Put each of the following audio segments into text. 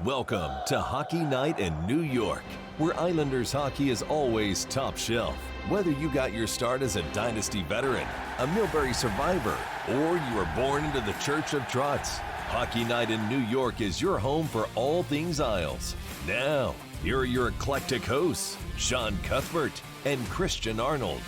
Welcome to Hockey Night in New York, where Islanders hockey is always top shelf. Whether you got your start as a Dynasty veteran, a Millbury survivor, or you were born into the Church of Trotz, Hockey Night in New York is your home for all things Isles. Now, here are your eclectic hosts, Sean Cuthbert and Christian Arnold.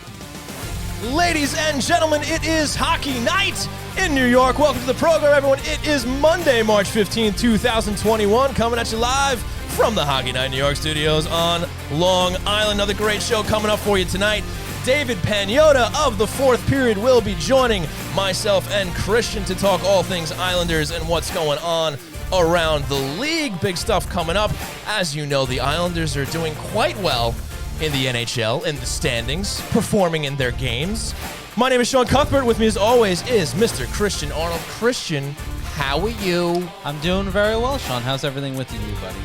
Ladies and gentlemen, it is Hockey Night in New York. Welcome to the program, everyone. It is Monday, March 15, 2021, coming at you live from the Hockey Night in New York studios on Long Island. Another great show coming up for you tonight. David Pagnotta of the fourth period will be joining myself and Christian to talk all things Islanders and what's going on around the league. Big stuff coming up. As you know, the Islanders are doing quite well in the NHL, in the standings, performing in their games. My name is Sean Cuthbert. With me, as always, is Mr. Christian Arnold. Christian, how are you? I'm doing very well, Sean. How's everything with you, buddy?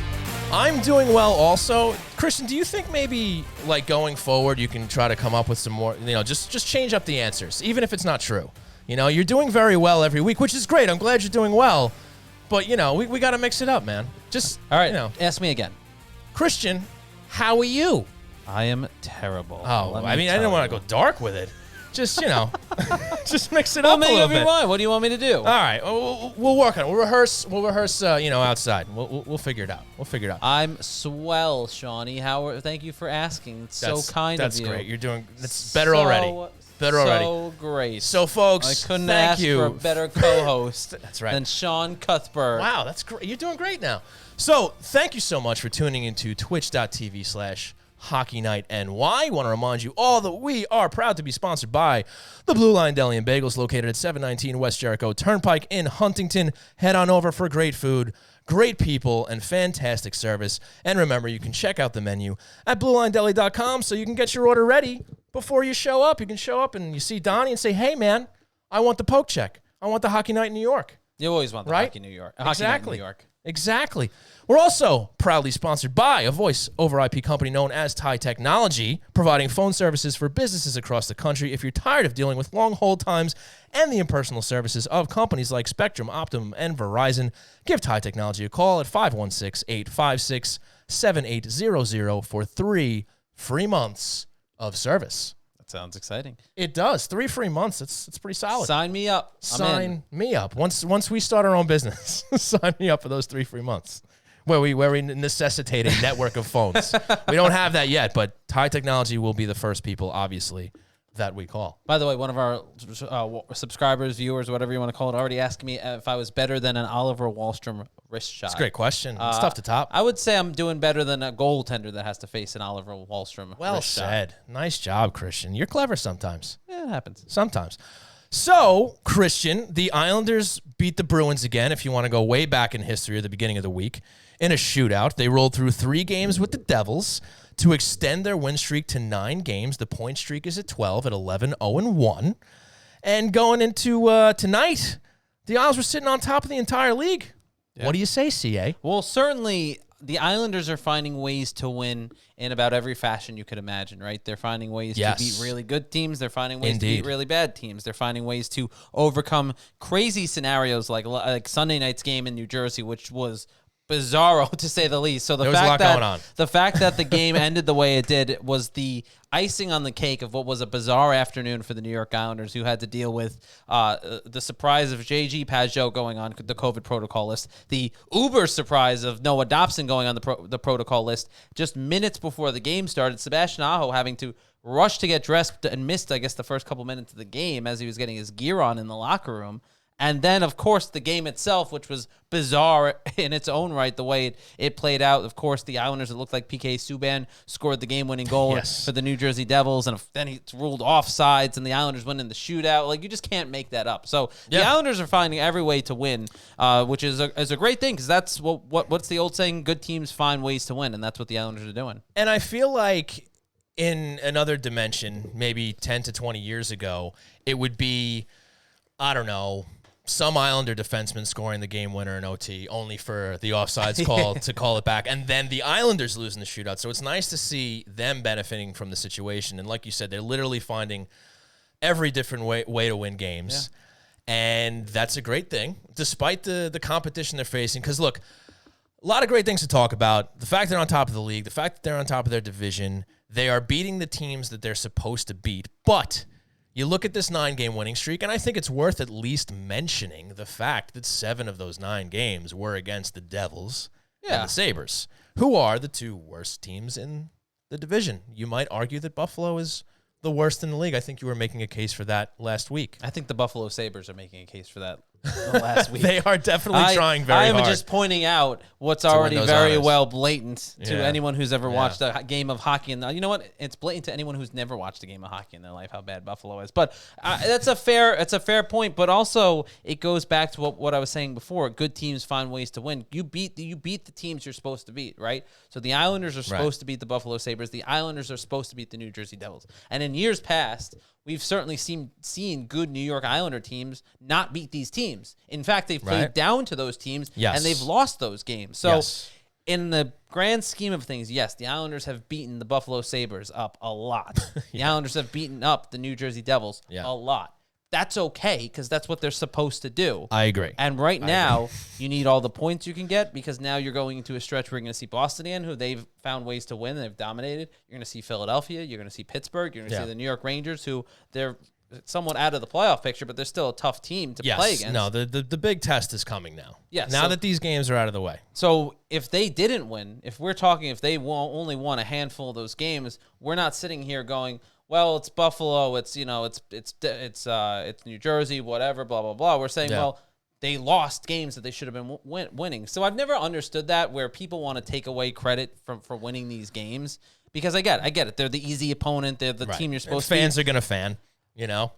I'm doing well also. Christian, do you think maybe, like, going forward, you can try to come up with some more, just change up the answers, even if it's not true? You know, you're doing very well every week, which is great. I'm glad you're doing well. But, we got to mix it up, man. All right, ask me again. Christian, how are you? I am terrible. Oh, I didn't want to go dark with it. Just, just mix it Well, up a make little up your bit. mind. What do you want me to do? All right, we'll work on it. We'll rehearse. Outside. We'll figure it out. I'm swell, Shawnee. Thank you for asking. It's so kind of you. That's great. You're doing. It's better already. Better already. So great. So, folks, I couldn't thank ask you for a better co-host. That's right. Than Sean Cuthbert. Wow, that's great. You're doing great now. So, thank you so much for tuning into twitch.tv/Hockey Night NY. I want to remind you all that we are proud to be sponsored by the Blue Line Deli and Bagels, located at 719 West Jericho Turnpike in Huntington. Head on over for great food, great people, and fantastic service. And remember, you can check out the menu at BlueLineDeli.com so you can get your order ready before you show up. You can show up and you see Donnie and say, hey, man, I want the poke check. I want the Hockey Night in New York. You always want the Hockey New York. Hockey Night in New York. Exactly. We're also proudly sponsored by a voice over IP company known as Ty Technology, providing phone services for businesses across the country. If you're tired of dealing with long hold times and the impersonal services of companies like Spectrum, Optimum, and Verizon, give Ty Technology a call at 516-856-7800 for 3 free months of service. That sounds exciting. It does. 3 free months. It's pretty solid. Sign me up. Sign me up. Once we start our own business, sign me up for those 3 free months. Where we necessitate a network of phones. We don't have that yet, but Ty Technology will be the first people, obviously, that we call. By the way, one of our subscribers, viewers, whatever you want to call it, already asked me if I was better than an Oliver Wahlstrom wrist shot. It's a great question. It's tough to top. I would say I'm doing better than a goaltender that has to face an Oliver Wahlstrom Well wrist said. shot. Nice job, Christian. You're clever sometimes. Yeah, it happens. Sometimes. So, Christian, the Islanders beat the Bruins again, if you want to go way back in history at the beginning of the week, in a shootout. They rolled through 3 games with the Devils to extend their win streak to 9 games. The point streak is at 12 at 11-0-1. And going into tonight, the Isles were sitting on top of the entire league. Yeah. What do you say, CA? Well, certainly the Islanders are finding ways to win in about every fashion you could imagine, right? They're finding ways to beat really good teams. They're finding ways to beat really bad teams. They're finding ways to overcome crazy scenarios like Sunday night's game in New Jersey, which was bizarro to say the least. So the fact that the game ended the way it did was the icing on the cake of what was a bizarre afternoon for the New York Islanders, who had to deal with the surprise of J.G. Pagnotta going on the COVID protocol list, the uber surprise of Noah Dobson going on the protocol list just minutes before the game started, Sebastian Aho having to rush to get dressed and missed, I guess, the first couple minutes of the game as he was getting his gear on in the locker room. And then, of course, the game itself, which was bizarre in its own right, the way it played out. Of course, the Islanders, it looked like P.K. Subban scored the game-winning goal for the New Jersey Devils, and then he ruled offsides, and the Islanders win in the shootout. Like, you just can't make that up. So the Islanders are finding every way to win, which is a great thing, because that's what's the old saying? Good teams find ways to win, and that's what the Islanders are doing. And I feel like in another dimension, maybe 10 to 20 years ago, it would be, I don't know, some Islander defenseman scoring the game winner in OT, only for the offsides call to call it back, and then the Islanders losing the shootout. So it's nice to see them benefiting from the situation. And like you said, they're literally finding every different way to win games. Yeah. And that's a great thing, despite the competition they're facing. Because, look, A lot of great things to talk about. The fact they're on top of the league, the fact that they're on top of their division, they are beating the teams that they're supposed to beat. But you look at this 9-game winning streak, and I think it's worth at least mentioning the fact that 7 of those 9 games were against the Devils and the Sabres, who are the 2 worst teams in the division. You might argue that Buffalo is the worst in the league. I think you were making a case for that last week. I think the Buffalo Sabres are making a case for that last week. They are definitely trying very hard. I am just pointing out what's already very well blatant to anyone who's ever watched a game of hockey. And you know what? It's blatant to anyone who's never watched a game of hockey in their life how bad Buffalo is. But that's a fair point. But also, it goes back to what I was saying before. Good teams find ways to win. You beat the teams you're supposed to beat, right? So the Islanders are supposed to beat the Buffalo Sabres. The Islanders are supposed to beat the New Jersey Devils. And in years past, we've certainly seen good New York Islander teams not beat these teams. In fact, they've played down to those teams, and they've lost those games. So in the grand scheme of things, yes, the Islanders have beaten the Buffalo Sabres up a lot. The Islanders have beaten up the New Jersey Devils a lot. That's okay, because that's what they're supposed to do. I agree. And right now, you need all the points you can get, because now you're going into a stretch where you're going to see Boston again, who they've found ways to win. They've dominated. You're going to see Philadelphia. You're going to see Pittsburgh. You're going to see the New York Rangers, who they're somewhat out of the playoff picture, but they're still a tough team to play against. No, the big test is coming now. Yes. Now that these games are out of the way. So if they didn't win, if they only won a handful of those games, we're not sitting here going, well, it's Buffalo, it's New Jersey, whatever, blah, blah, blah. We're saying, well, they lost games that they should have been winning. So I've never understood that, where people want to take away credit for winning these games, because I get it. They're the easy opponent. They're the team you're supposed to beat. Fans are going to fan, you know?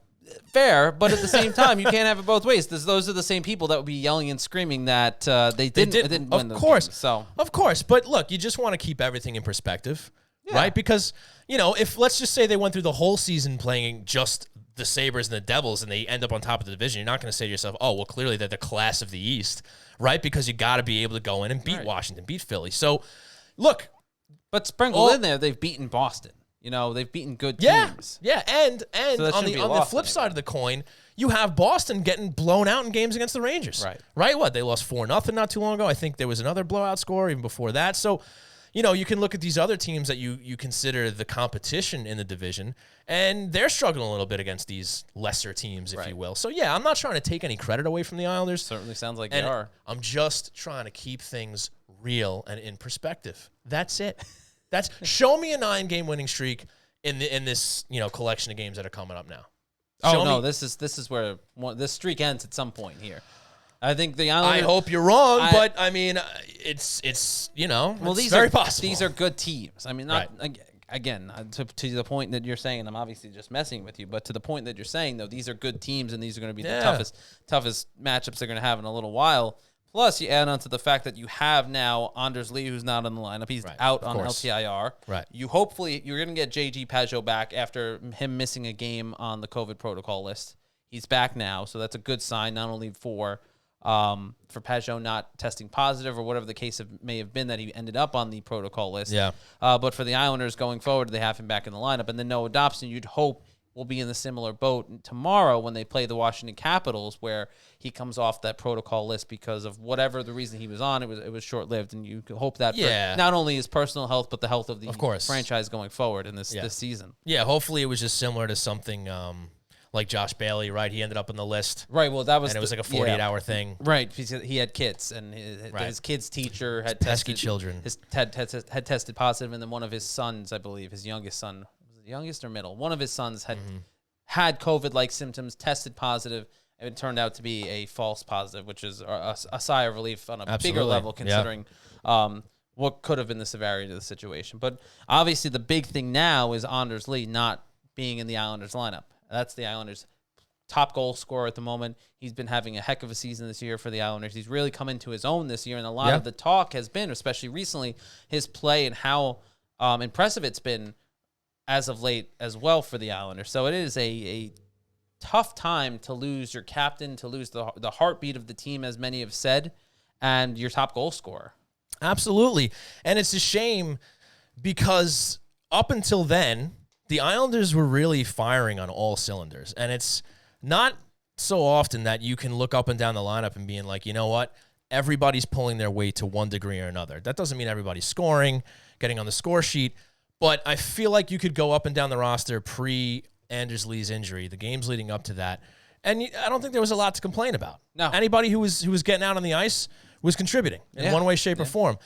Fair, but at the same time, you can't have it both ways. Those are the same people that would be yelling and screaming that they didn't win those games. So. Of course. But look, you just want to keep everything in perspective. Right? Because, if let's just say they went through the whole season playing just the Sabres and the Devils and they end up on top of the division, you're not going to say to yourself, oh, well, clearly they're the class of the East, right? Because you got to be able to go in and beat Washington, beat Philly. So, look. But sprinkled in there, they've beaten Boston. They've beaten good teams. Yeah, and so on the flip side of the coin, you have Boston getting blown out in games against the Rangers. Right? What? They lost 4-0 not too long ago. I think there was another blowout score even before that. So, you can look at these other teams that you consider the competition in the division, and they're struggling a little bit against these lesser teams, if you will. So, I'm not trying to take any credit away from the Islanders. Certainly sounds like they are. I'm just trying to keep things real and in perspective. That's it. Show me a 9-game winning streak in this collection of games that are coming up now. This is where this streak ends at some point here. I think the Islanders. I hope you're wrong, but I mean, it's it's very possible. These are good teams. I mean, again to the point that you're saying, and I'm obviously just messing with you, but to the point that you're saying, though, these are good teams, and these are going to be the toughest matchups they're going to have in a little while. Plus, you add on to the fact that you have now Anders Lee, who's not in the lineup. He's out on LTIR. Right. You're going to get JG Pagnotta back after him missing a game on the COVID protocol list. He's back now, so that's a good sign, not only for Pagnotta not testing positive or whatever the case may have been that he ended up on the protocol list. Yeah. But for the Islanders going forward, they have him back in the lineup. And then Noah Dobson, you'd hope, will be in the similar boat tomorrow when they play the Washington Capitals, where he comes off that protocol list because of whatever the reason he was on. It was short-lived, and you hope that for not only his personal health, but the health of the franchise going forward in this season. Yeah, hopefully it was just similar to something like Josh Bailey, right? He ended up on the list. Right, well, that was... And it was like a 48-hour thing. Right, because he had kids, and his kid's teacher had tested... children. Had tested positive, and then one of his sons, I believe, his youngest son, was it the youngest or middle? One of his sons had COVID-like symptoms, tested positive, and it turned out to be a false positive, which is a sigh of relief on a bigger level, considering what could have been the severity of the situation. But obviously, the big thing now is Anders Lee not being in the Islanders lineup. That's the Islanders' top goal scorer at the moment. He's been having a heck of a season this year for the Islanders. He's really come into his own this year, and a lot of the talk has been, especially recently, his play and how impressive it's been as of late as well for the Islanders. So it is a tough time to lose your captain, to lose the heartbeat of the team, as many have said, and your top goal scorer. Absolutely. And it's a shame because up until then, the Islanders were really firing on all cylinders. And it's not so often that you can look up and down the lineup and being like, you know what? everybody's pulling their weight to one degree or another. That doesn't mean everybody's scoring, getting on the score sheet, but I feel like you could go up and down the roster pre-Anders Lee's injury, the games leading up to that, and I don't think there was a lot to complain about. No. Anybody who was getting out on the ice was contributing in one way, shape, or form.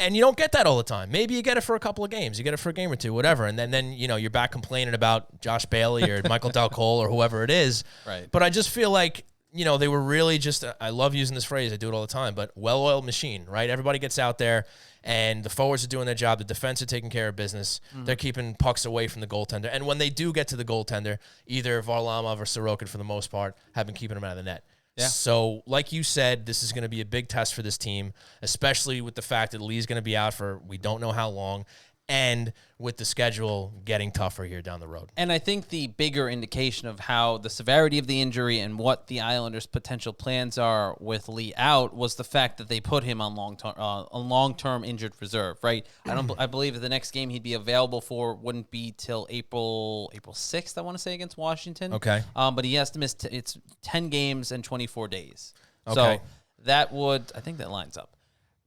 And you don't get that all the time. Maybe you get it for a couple of games. You get it for a game or two, whatever. And then you're back complaining about Josh Bailey or Michael Del Cole or whoever it is. Right. But I just feel like, they were really just, I love using this phrase, I do it all the time, but well-oiled machine, right? Everybody gets out there, and the forwards are doing their job. The defense are taking care of business. They're keeping pucks away from the goaltender. And when they do get to the goaltender, either Varlamov or Sorokin, for the most part, have been keeping them out of the net. Yeah. So, like you said, this is going to be a big test for this team, especially with the fact that Lee's going to be out for we don't know how long, and with the schedule getting tougher here down the road. And I think the bigger indication of how the severity of the injury and what the Islanders' potential plans are with Lee out was the fact that they put him on long-term injured reserve, right? I believe that the next game he'd be available for wouldn't be till April 6th, I want to say, against Washington. Okay. But he has to miss it's 10 games and 24 days. Okay. So that would, I think that lines up.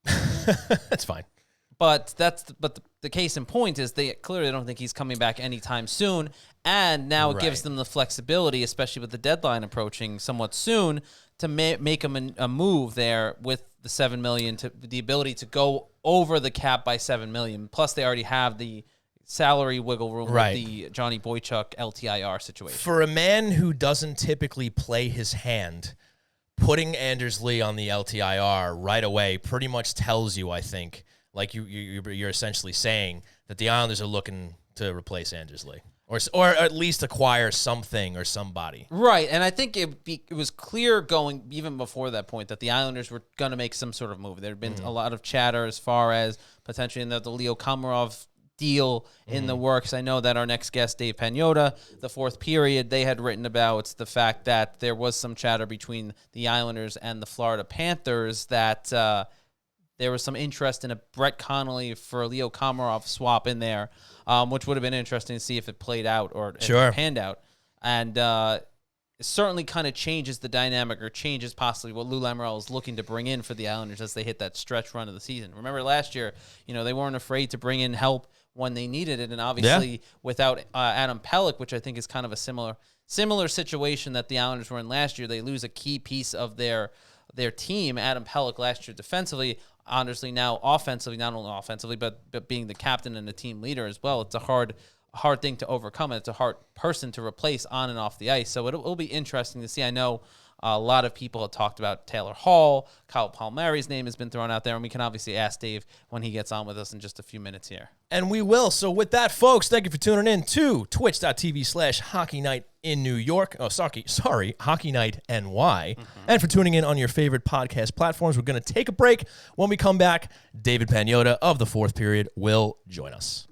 That's fine. But the case in point is they clearly don't think he's coming back anytime soon, and now it gives them the flexibility, especially with the deadline approaching somewhat soon, to make a move there with the $7 million, to the ability to go over the cap by $7 million. Plus, they already have the salary wiggle room with the Johnny Boychuk LTIR situation. For a man who doesn't typically play his hand, putting Anders Lee on the LTIR right away pretty much tells you, I think, like you're essentially saying that the Islanders are looking to replace Anders Lee, or at least acquire something or somebody. Right, and I think it was clear going even before that point that the Islanders were going to make some sort of move. There had been a lot of chatter as far as potentially the Leo Komarov deal in the works. I know that our next guest, Dave Pagnotta, the fourth period, they had written about the fact that there was some chatter between the Islanders and the Florida Panthers that there was some interest in a Brett Connolly for Leo Komarov swap in there, which would have been interesting to see if it played out or if it panned out. And it certainly kind of changes the dynamic, or changes possibly what Lou Lamoriello is looking to bring in for the Islanders as they hit that stretch run of the season. Remember last year, they weren't afraid to bring in help when they needed it, and obviously without Adam Pelech, which I think is kind of a similar situation that the Islanders were in last year, they lose a key piece of their team. Adam Pelech last year defensively, Anders Lee now offensively, not only offensively, but being the captain and the team leader as well. It's a hard thing to overcome, and it's a hard person to replace on and off the ice. So it'll be interesting to see. I know a lot of people have talked about Taylor Hall. Kyle Palmieri's name has been thrown out there, and we can obviously ask Dave when he gets on with us in just a few minutes here. And we will. So with that, folks, thank you for tuning in to twitch.tv/Hockey Night in New York. Oh, sorry, Hockey Night NY. And for tuning in on your favorite podcast platforms. We're going to take a break. When we come back, David Pagnotta of the fourth period will join us.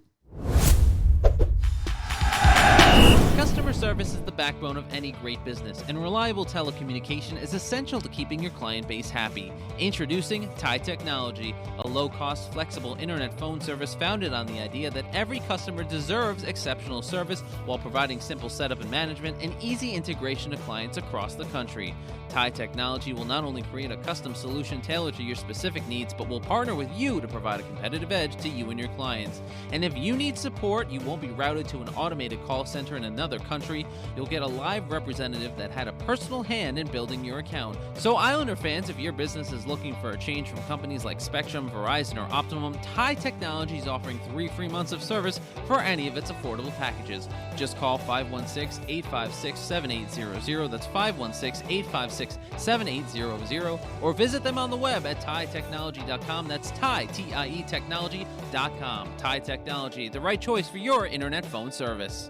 Customer service is the backbone of any great business, and reliable telecommunication is essential to keeping your client base happy. Introducing Thai Technology, a low-cost, flexible internet phone service founded on the idea that every customer deserves exceptional service while providing simple setup and management and easy integration to clients across the country. Thai Technology will not only create a custom solution tailored to your specific needs, but will partner with you to provide a competitive edge to you and your clients. And if you need support, you won't be routed to an automated call center in another country. You'll get a live representative that had a personal hand in building your account. So Islander fans, if your business is looking for a change from companies like Spectrum, Verizon, or Optimum, Thai Technology is offering 3 free months of service for any of its affordable packages. Just call 516-856-7800. That's 516-856-7800. Or visit them on the web at thaitechnology.com. That's Thai, T-I-E technology.com. Thai Technology, the right choice for your internet phone service.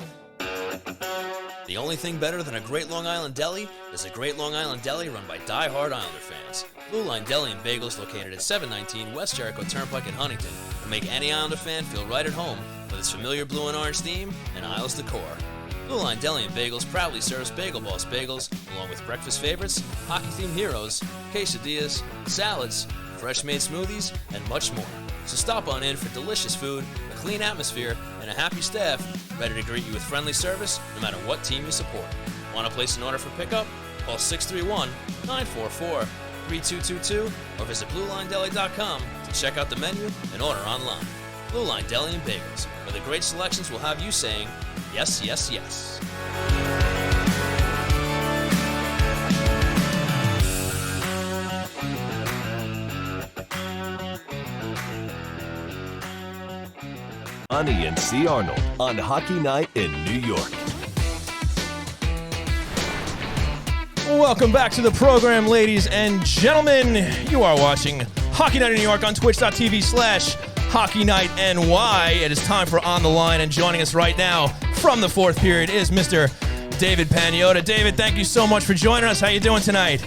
The only thing better than a great Long Island deli is a great Long Island deli run by die-hard Islander fans. Blue Line Deli and Bagels, located at 719 West Jericho Turnpike in Huntington, will make any Islander fan feel right at home with its familiar blue and orange theme and Isles decor. Blue Line Deli and Bagels proudly serves Bagel Boss bagels, along with breakfast favorites, hockey-themed heroes, quesadillas, salads, fresh-made smoothies, and much more. So stop on in for delicious food, a clean atmosphere, and a happy staff ready to greet you with friendly service no matter what team you support. Want to place an order for pickup? Call 631-944-3999 888-848-3222 or visit BlueLineDeli.com to check out the menu and order online. Blue Line Deli and Bagels, where the great selections will have you saying, yes, yes, yes. Ani and C. Arnold on Hockey Night in New York. Welcome back to the program, ladies and gentlemen. You are watching Hockey Night in New York on twitch.tv/Hockey Night NY. It is time for On the Line, and joining us right now from the fourth period is Mr. David Pagnotta. David, thank you so much for joining us. How you doing tonight?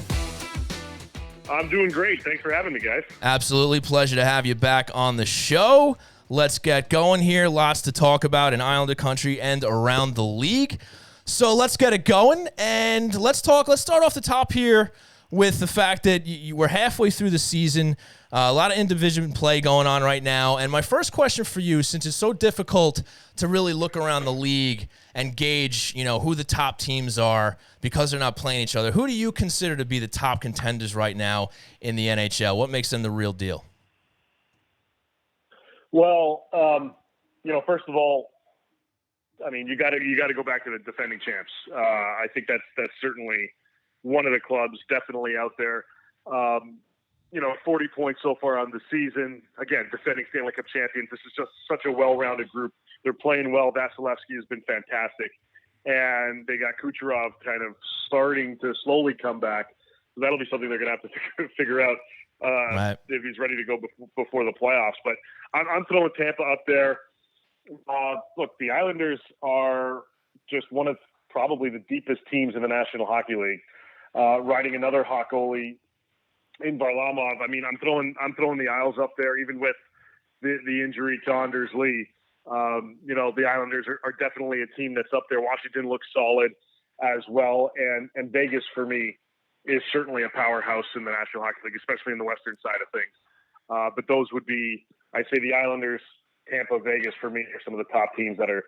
I'm doing great. Thanks for having me, guys. Absolutely. Pleasure to have you back on the show. Let's get going here. Lots to talk about in Islander country and around the league. So let's get it going, and let's start off the top here with the fact that you were halfway through the season. A lot of in-division play going on right now. And my first question for you, since it's so difficult to really look around the league and gauge, who the top teams are because they're not playing each other, who do you consider to be the top contenders right now in the NHL? What makes them the real deal? Well, first of all, I mean, you got to go back to the defending champs. I think that's certainly one of the clubs definitely out there. 40 points so far on the season. Again, defending Stanley Cup champions. This is just such a well-rounded group. They're playing well. Vasilevsky has been fantastic. And they got Kucherov kind of starting to slowly come back. So that'll be something they're going to have to figure out right, if he's ready to go before the playoffs. But I'm throwing Tampa up there. Look, the Islanders are just one of probably the deepest teams in the National Hockey League. Riding another hot goalie in Varlamov. I mean, I'm throwing the Isles up there, even with the injury to Anders Lee. The Islanders are definitely a team that's up there. Washington looks solid as well, and Vegas for me is certainly a powerhouse in the National Hockey League, especially in the Western side of things. But those would be, I'd say, the Islanders, Tampa, Vegas for me are some of the top teams that are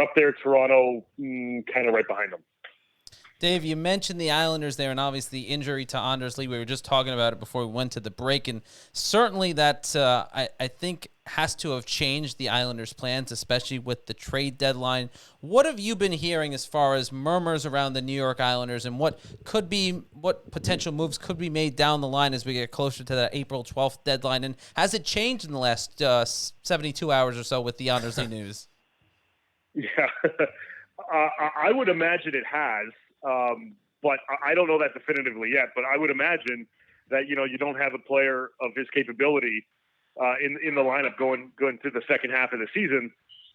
up there. Toronto, kind of right behind them. Dave, you mentioned the Islanders there, and obviously the injury to Anders Lee. We were just talking about it before we went to the break, and certainly that I think has to have changed the Islanders' plans, especially with the trade deadline. What have you been hearing as far as murmurs around the New York Islanders, and what potential moves could be made down the line as we get closer to that April 12th deadline? And has it changed in the last 72 hours or so with the Anders Lee news? Yeah, I would imagine it has. But I don't know that definitively yet. But I would imagine that you don't have a player of his capability in the lineup going to the second half of the season.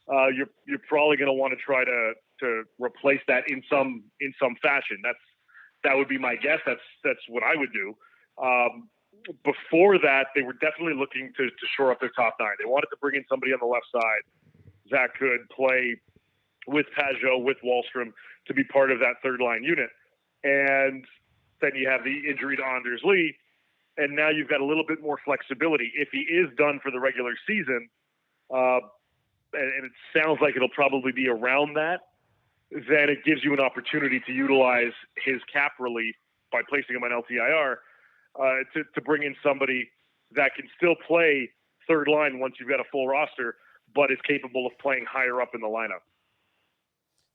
You're probably going to want to try to replace that in some fashion. That would be my guess. That's what I would do. Before that, they were definitely looking to shore up their top nine. They wanted to bring in somebody on the left side that could play with Pagnotta, with Wahlstrom, to be part of that third line unit. And then you have the injury to Anders Lee, and now you've got a little bit more flexibility. If he is done for the regular season, and it sounds like it'll probably be around that, then it gives you an opportunity to utilize his cap relief by placing him on LTIR to bring in somebody that can still play third line once you've got a full roster, but is capable of playing higher up in the lineup.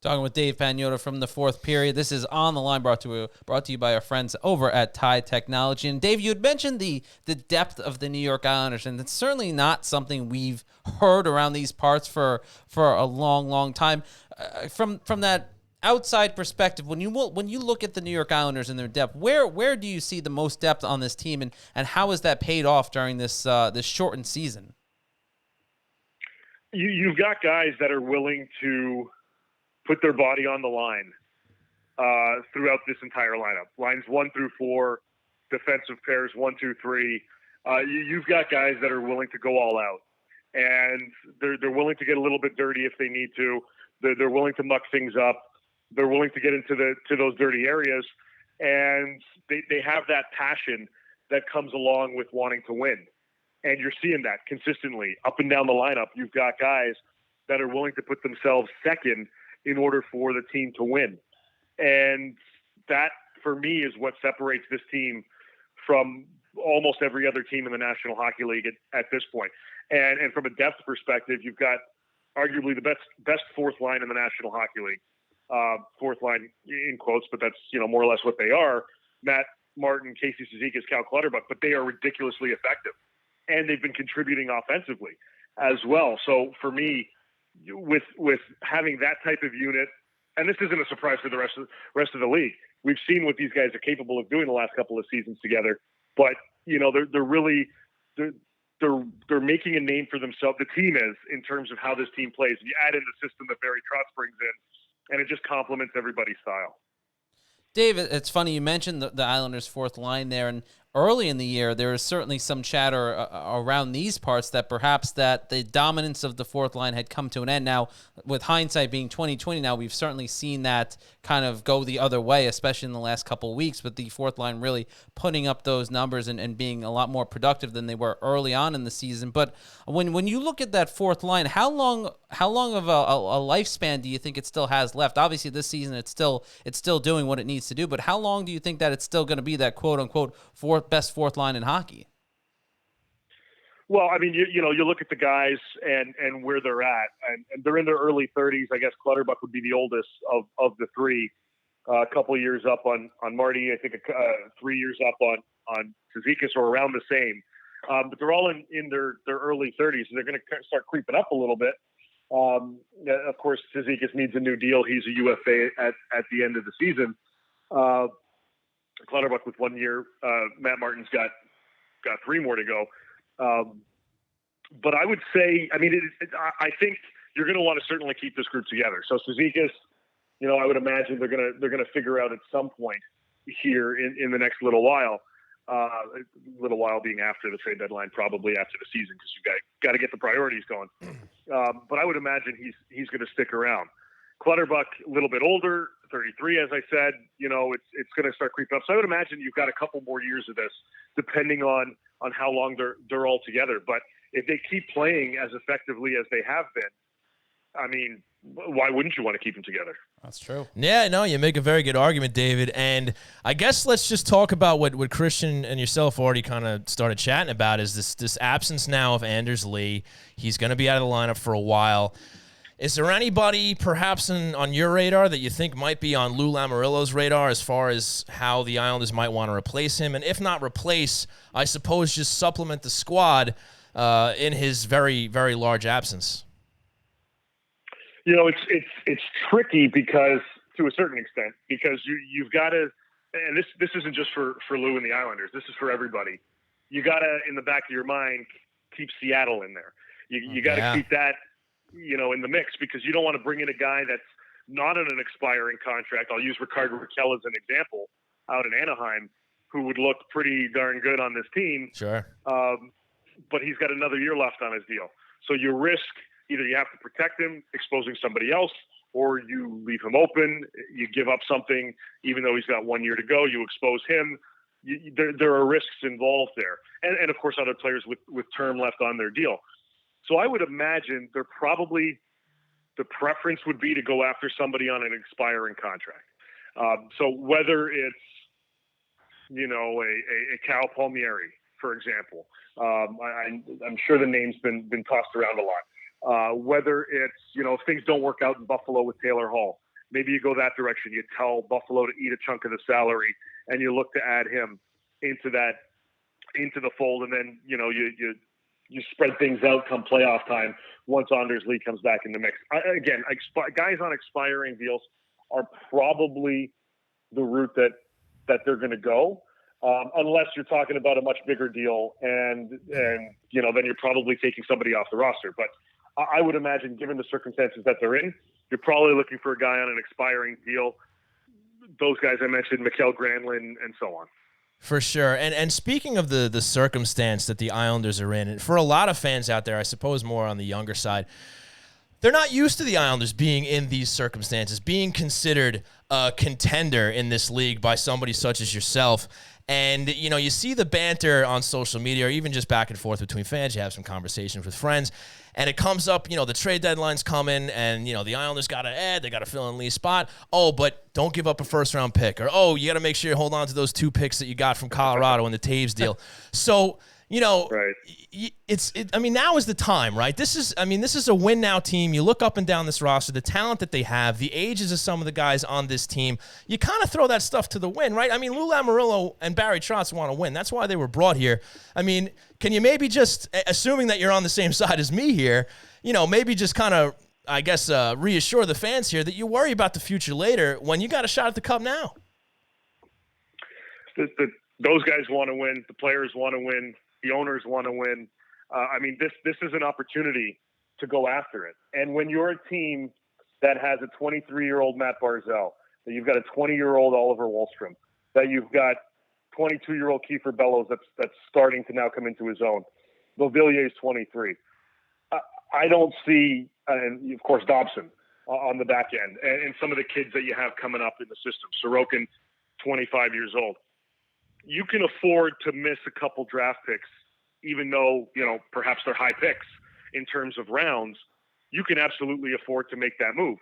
Talking with Dave Pagnotta from the fourth period. This is On the Line, brought to you by our friends over at Tide Technology. And Dave, you had mentioned the depth of the New York Islanders, and it's certainly not something we've heard around these parts for a long, long time. From that outside perspective, when you look at the New York Islanders and their depth, where do you see the most depth on this team, and how has that paid off during this shortened season? You've got guys that are willing to put their body on the line throughout this entire lineup. Lines 1 through 4, defensive pairs 1, 2, 3. You've got guys that are willing to go all out, and they're willing to get a little bit dirty if they need to. They're willing to muck things up. They're willing to get into those dirty areas, and they have that passion that comes along with wanting to win. And you're seeing that consistently up and down the lineup. You've got guys that are willing to put themselves second in order for the team to win. And that, for me, is what separates this team from almost every other team in the National Hockey League at this point. And from a depth perspective, you've got arguably the best fourth line in the National Hockey League. Fourth line in quotes, but that's, more or less what they are. Matt Martin, Casey Cizikas, Cal Clutterbuck, but they are ridiculously effective. And they've been contributing offensively as well. So for me, with having that type of unit, and this isn't a surprise for the rest of the league. We've seen what these guys are capable of doing the last couple of seasons together. But they're really they're making a name for themselves. The team is, in terms of how this team plays. You add in the system that Barry Trotz brings in, and it just complements everybody's style. Dave, it's funny you mentioned the Islanders' fourth line there, and early in the year there was certainly some chatter around these parts that perhaps that the dominance of the fourth line had come to an end. Now, with hindsight being 2020, now we've certainly seen that kind of go the other way, especially in the last couple of weeks, with the fourth line really putting up those numbers and being a lot more productive than they were early on in the season. But when you look at that fourth line, how long of a lifespan do you think it still has left? Obviously, this season it's still doing what it needs to do, but how long do you think that it's still going to be that quote-unquote best fourth line in hockey? Well, I mean, you look at the guys and where they're at, and they're in their early 30s. I guess Clutterbuck would be the oldest of the three. A couple of years up on Marty, I think 3 years up on Cizikas, or around the same. But they're all in their early 30s, and they're going to start creeping up a little bit. Of course, Cizikas needs a new deal. He's a UFA at the end of the season. Clutterbuck with 1 year. Matt Martin's got 3 more to go. But I would say, I mean, I think you're going to want to certainly keep this group together. So Cizikas, I would imagine they're going to figure out at some point here in the next little while. Little while being after the trade deadline, probably after the season, because you got to get the priorities going. But I would imagine he's going to stick around. Clutterbuck, a little bit older, 33, as I said. It's going to start creeping up. So I would imagine you've got a couple more years of this, depending on how long they're all together. But if they keep playing as effectively as they have been, I mean, why wouldn't you want to keep them together? That's true. Yeah, no, you make a very good argument, David. And I guess let's just talk about what Christian and yourself already kind of started chatting about, is this absence now of Anders Lee. He's going to be out of the lineup for a while. Is there anybody perhaps on your radar that you think might be on Lou Lamoriello's radar as far as how the Islanders might want to replace him? And if not replace, I suppose just supplement the squad in his very, very large absence. It's tricky because, to a certain extent, because you've got to, and this isn't just for Lou and the Islanders. This is for everybody. You got to, in the back of your mind, keep Seattle in there. You got to keep that, in the mix, because you don't want to bring in a guy that's not on an expiring contract. I'll use Rickard Rakell as an example out in Anaheim, who would look pretty darn good on this team. Sure. But he's got another year left on his deal. So you risk, either you have to protect him, exposing somebody else, or you leave him open. You give up something, even though he's got 1 year to go, you expose him. There are risks involved there. And of course, other players with term left on their deal. So I would imagine the preference would be to go after somebody on an expiring contract. So whether it's, a Cal Palmieri, for example, I'm sure the name's been tossed around a lot. Whether it's, if things don't work out in Buffalo with Taylor Hall, maybe you go that direction. You tell Buffalo to eat a chunk of the salary, and you look to add him into the fold, and then you spread things out come playoff time once Anders Lee comes back in the mix. Again, guys on expiring deals are probably the route that they're going to go, unless you're talking about a much bigger deal, and then you're probably taking somebody off the roster. But I would imagine, given the circumstances that they're in, you're probably looking for a guy on an expiring deal. Those guys I mentioned, Mikkel Granlund, and so on. For sure. And speaking of the circumstance that the Islanders are in, and for a lot of fans out there, I suppose more on the younger side, they're not used to the Islanders being in these circumstances, being considered a contender in this league by somebody such as yourself. And, you see the banter on social media, or even just back and forth between fans. You have some conversations with friends. and it comes up, the trade deadline's coming, and, the Islanders got to add, they got to fill in Lee's spot. Oh, but don't give up a first-round pick. Or, oh, you got to make sure you hold on to those 2 picks that you got from Colorado in the Taves deal. So, right. Now is the time, right? This is a win now team. You look up and down this roster, the talent that they have, the ages of some of the guys on this team. You kind of throw that stuff to the wind, right? Lou Lamoriello and Barry Trotz want to win. That's why they were brought here. Can you maybe just, assuming that you're on the same side as me here, maybe just kind of, I guess, reassure the fans here that you worry about the future later when you got a shot at the cup now? Those guys want to win. The players want to win. The owners want to win. This is an opportunity to go after it. And when you're a team that has a 23-year-old Matt Barzal, that you've got a 20-year-old Oliver Wahlstrom, that you've got 22-year-old Kiefer Bellows that's starting to now come into his own. Beauvillier's 23. I don't see, and of course Dobson on the back end, and some of the kids that you have coming up in the system. Sorokin, 25 years old. You can afford to miss a couple draft picks, even though, perhaps they're high picks in terms of rounds. You can absolutely afford to make that move.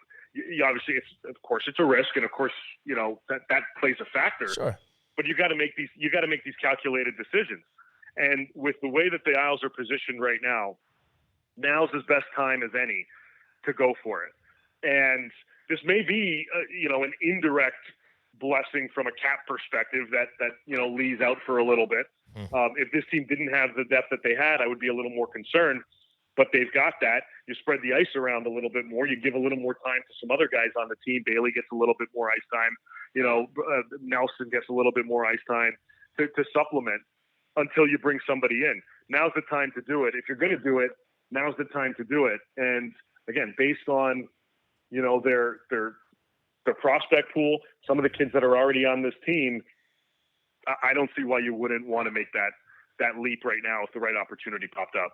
Obviously, it's a risk, and of course, that plays a factor. Sure. But you got to make these calculated decisions. And with the way that the Isles are positioned right now, now's as best time as any to go for it. And this may be, an indirect blessing from a cap perspective that Lee's out for a little bit. If this team didn't have the depth that they had, I would be a little more concerned. But they've got that. You spread the ice around a little bit more. You give a little more time to some other guys on the team. Bailey gets a little bit more ice time. Nelson gets a little bit more ice time to supplement until you bring somebody in. Now's the time to do it. If you're going to do it, now's the time to do it. And again, based on, their prospect pool, some of the kids that are already on this team, I don't see why you wouldn't want to make that leap right now if the right opportunity popped up.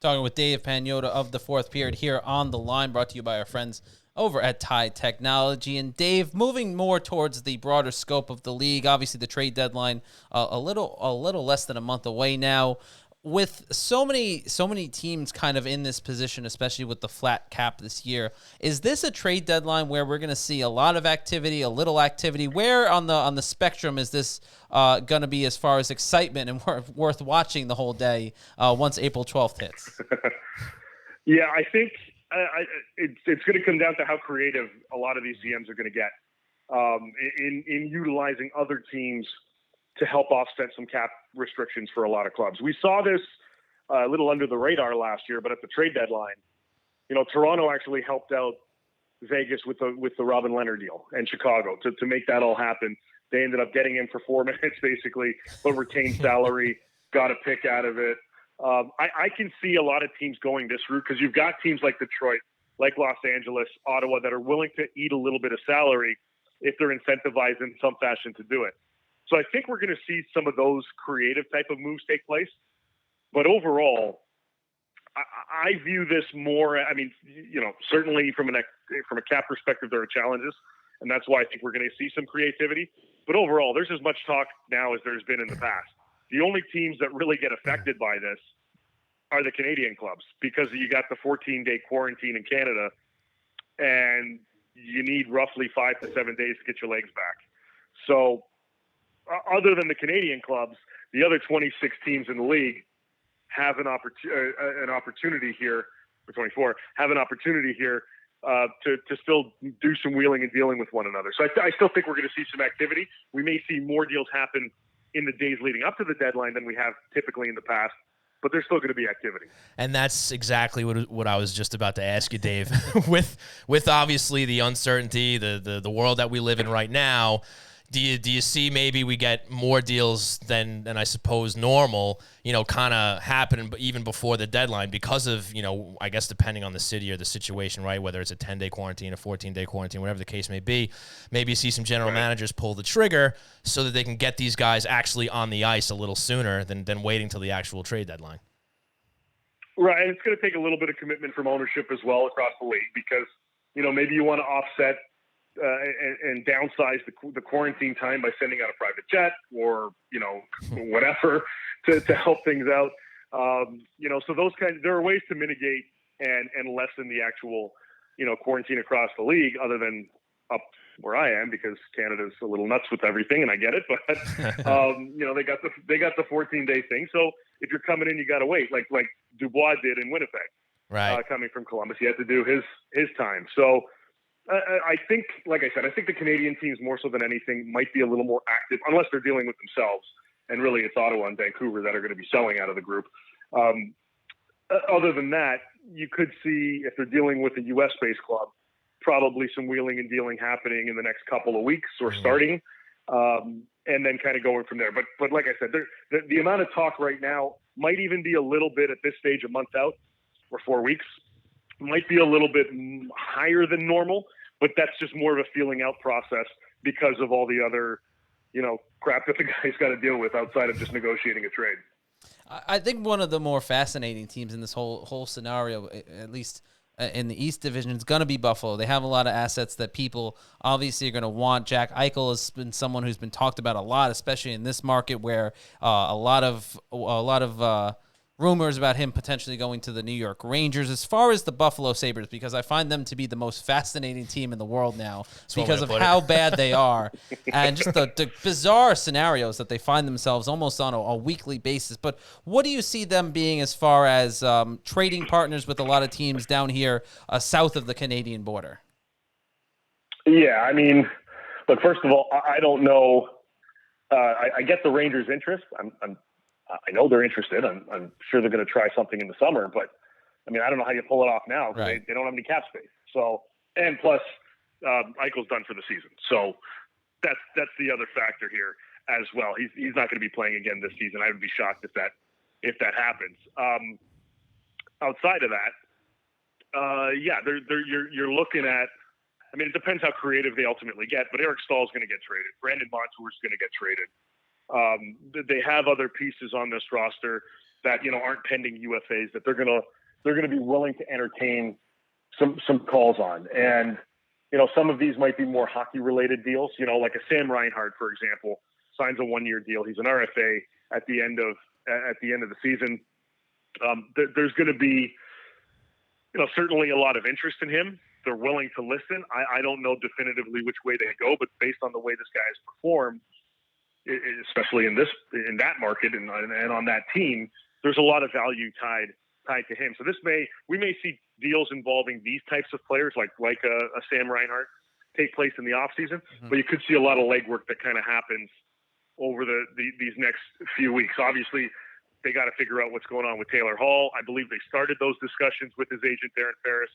Talking with Dave Pagnotta of the Fourth Period here on the line, brought to you by our friends over at Tide Technology. And Dave, moving more towards the broader scope of the league, obviously the trade deadline a little less than a month away now. With so many teams kind of in this position, especially with the flat cap this year, is this a trade deadline where we're going to see a lot of activity, a little activity? Where on the spectrum is this going to be as far as excitement and worth watching the whole day once April 12th hits? Yeah, I think it's going to come down to how creative a lot of these GMs are going to get in utilizing other teams to help offset some cap restrictions for a lot of clubs. We saw this a little under the radar last year, but at the trade deadline, Toronto actually helped out Vegas with the Robin Leonard deal and Chicago to make that all happen. They ended up getting him for 4 minutes basically, but retained salary, got a pick out of it. I can see a lot of teams going this route because you've got teams like Detroit, like Los Angeles, Ottawa that are willing to eat a little bit of salary if they're incentivized in some fashion to do it. So I think we're going to see some of those creative type of moves take place. But overall, I view this more, certainly from a cap perspective, there are challenges. And that's why I think we're going to see some creativity. But overall, there's as much talk now as there's been in the past. The only teams that really get affected by this are the Canadian clubs because you got the 14-day quarantine in Canada and you need roughly 5 to 7 days to get your legs back. So other than the Canadian clubs, the other 26 teams in the league have an opportunity here, or 24, have an opportunity here to still do some wheeling and dealing with one another. So I still think we're going to see some activity. We may see more deals happen in the days leading up to the deadline than we have typically in the past, but there's still going to be activity. And that's exactly what I was just about to ask you, Dave. with obviously the uncertainty, the world that we live in right now, do you see maybe we get more deals than I suppose normal, kind of happening even before the deadline because of, I guess depending on the city or the situation, right? Whether it's a 10-day quarantine, a 14-day quarantine, whatever the case may be, maybe you see some general managers pull the trigger so that they can get these guys actually on the ice a little sooner than waiting till the actual trade deadline. Right. And it's going to take a little bit of commitment from ownership as well across the league because, maybe you want to offset and downsize the quarantine time by sending out a private jet or, whatever to help things out. So those there are ways to mitigate and lessen the actual, quarantine across the league, other than up where I am, because Canada's a little nuts with everything, and I get it. But they got the 14-day thing. So if you're coming in, you got to wait, like Dubois did in Winnipeg, right? Coming from Columbus, he had to do his time. So I think, like I said, I think the Canadian teams more so than anything might be a little more active, unless they're dealing with themselves. And really, it's Ottawa and Vancouver that are going to be selling out of the group. Other than that, you could see, if they're dealing with a U.S.-based club, probably some wheeling and dealing happening in the next couple of weeks, or starting, and then kind of going from there. But like I said, the amount of talk right now might even be a little bit at this stage, a month out or 4 weeks, might be a little bit higher than normal, but that's just more of a feeling out process because of all the other, crap that the guy's got to deal with outside of just negotiating a trade. I think one of the more fascinating teams in this whole scenario, at least in the East Division, is going to be Buffalo. They have a lot of assets that people obviously are going to want. Jack Eichel has been someone who's been talked about a lot, especially in this market where a lot of rumors about him potentially going to the New York Rangers. As far as the Buffalo Sabres, because I find them to be the most fascinating team in the world now because of how bad they are and just the bizarre scenarios that they find themselves almost on a weekly basis. But what do you see them being as far as trading partners with a lot of teams down here south of the Canadian border? Yeah, I mean, look, first of all, I don't know. I get the Rangers' interest. I know they're interested. I'm sure they're going to try something in the summer, but I mean, I don't know how you pull it off now because they don't have any cap space. So, and plus, Eichel's done for the season, so that's the other factor here as well. He's not going to be playing again this season. I would be shocked if that happens. Outside of that, you're looking at. I mean, it depends how creative they ultimately get, but Eric Stahl's going to get traded. Brandon Montour's going to get traded. They have other pieces on this roster that aren't pending UFAs that they're gonna be willing to entertain some calls on, and some of these might be more hockey related deals. Like a Sam Reinhart, for example, signs a 1-year deal. He's an RFA at the end of the season. There's going to be certainly a lot of interest in him. They're willing to listen. I don't know definitively which way they go, but based on the way this guy has performed, especially in that market and on that team, there's a lot of value tied to him. So we may see deals involving these types of players like a Sam Reinhart take place in the offseason, but you could see a lot of legwork that kind of happens over these next few weeks. Obviously, they got to figure out what's going on with Taylor Hall. I believe they started those discussions with his agent, Darren Ferris,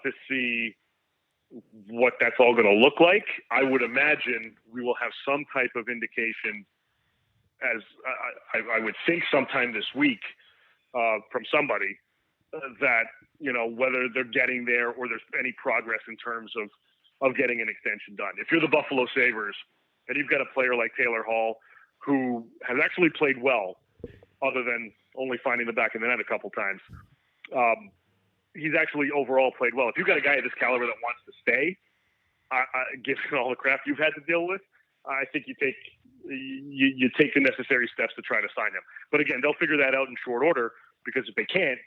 to see what that's all going to look like. I would imagine we will have some type of indication, as I would think sometime this week, from somebody that whether they're getting there or there's any progress in terms of getting an extension done. If you're the Buffalo Sabres and you've got a player like Taylor Hall who has actually played well, other than only finding the back of the net a couple times, he's actually overall played well. If you've got a guy of this caliber that wants to stay, given all the crap you've had to deal with, I think you take the necessary steps to try to sign him. But again, they'll figure that out in short order, because if they can't,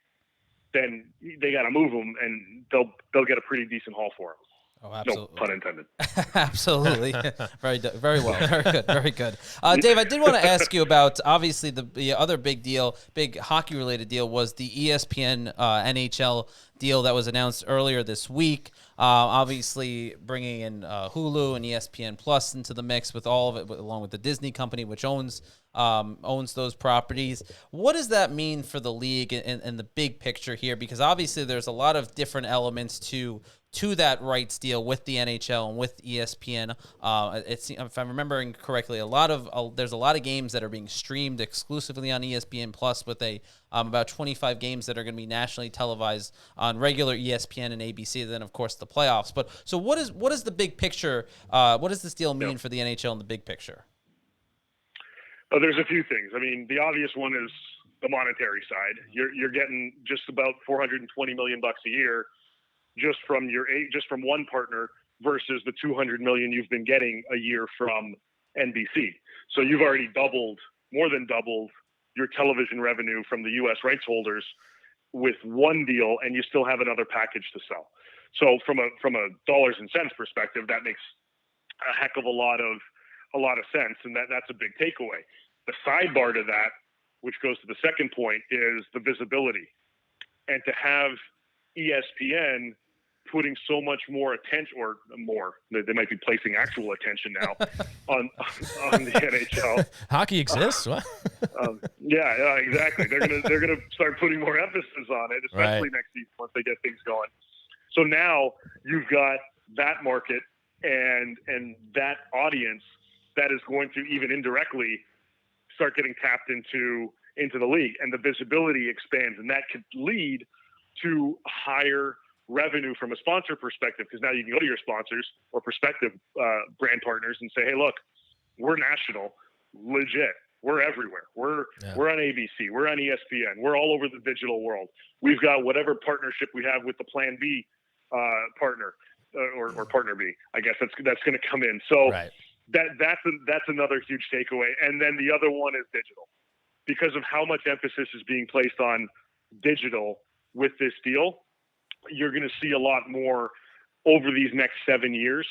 then they got to move him, and they'll get a pretty decent haul for him. Oh, absolutely. No pun intended. Absolutely. Very well. Very good. Very good. Dave, I did want to ask you about, obviously, the other big hockey-related deal was the ESPN NHL deal that was announced earlier this week. Obviously, bringing in Hulu and ESPN Plus into the mix with all of it, along with the Disney company, which owns those properties. What does that mean for the league and the big picture here? Because obviously, there's a lot of different elements to that rights deal with the NHL and with ESPN. If I'm remembering correctly, there's a lot of games that are being streamed exclusively on ESPN Plus, with about 25 games that are going to be nationally televised on regular ESPN and ABC. Then, of course, the playoffs. But so, what is the big picture? What does this deal mean for the NHL in the big picture? Well, there's a few things. I mean, the obvious one is the monetary side. You're getting just about $420 million a year just from one partner versus the $200 million you've been getting a year from NBC. So you've already more than doubled your television revenue from the U.S. rights holders with one deal and you still have another package to sell. So from a dollars and cents perspective, that makes a heck of a lot of sense, and that's a big takeaway. The sidebar to that, which goes to the second point, is the visibility, and to have ESPN putting so much more attention, or more, they might be placing actual attention now on the NHL. Hockey exists. What? Yeah, exactly. They're gonna start putting more emphasis on it, especially next season once they get things going. So now you've got that market and that audience that is going to even indirectly start getting tapped into the league, and the visibility expands, and that could lead to higher revenue from a sponsor perspective, because now you can go to your sponsors or prospective brand partners and say, hey, look, we're national, legit. We're everywhere. We're on ABC. We're on ESPN. We're all over the digital world. We've got whatever partnership we have with the Plan B partner or Partner B. I guess that's going to come in. So that's another huge takeaway. And then the other one is digital, because of how much emphasis is being placed on digital with this deal. You're going to see a lot more over these next 7 years,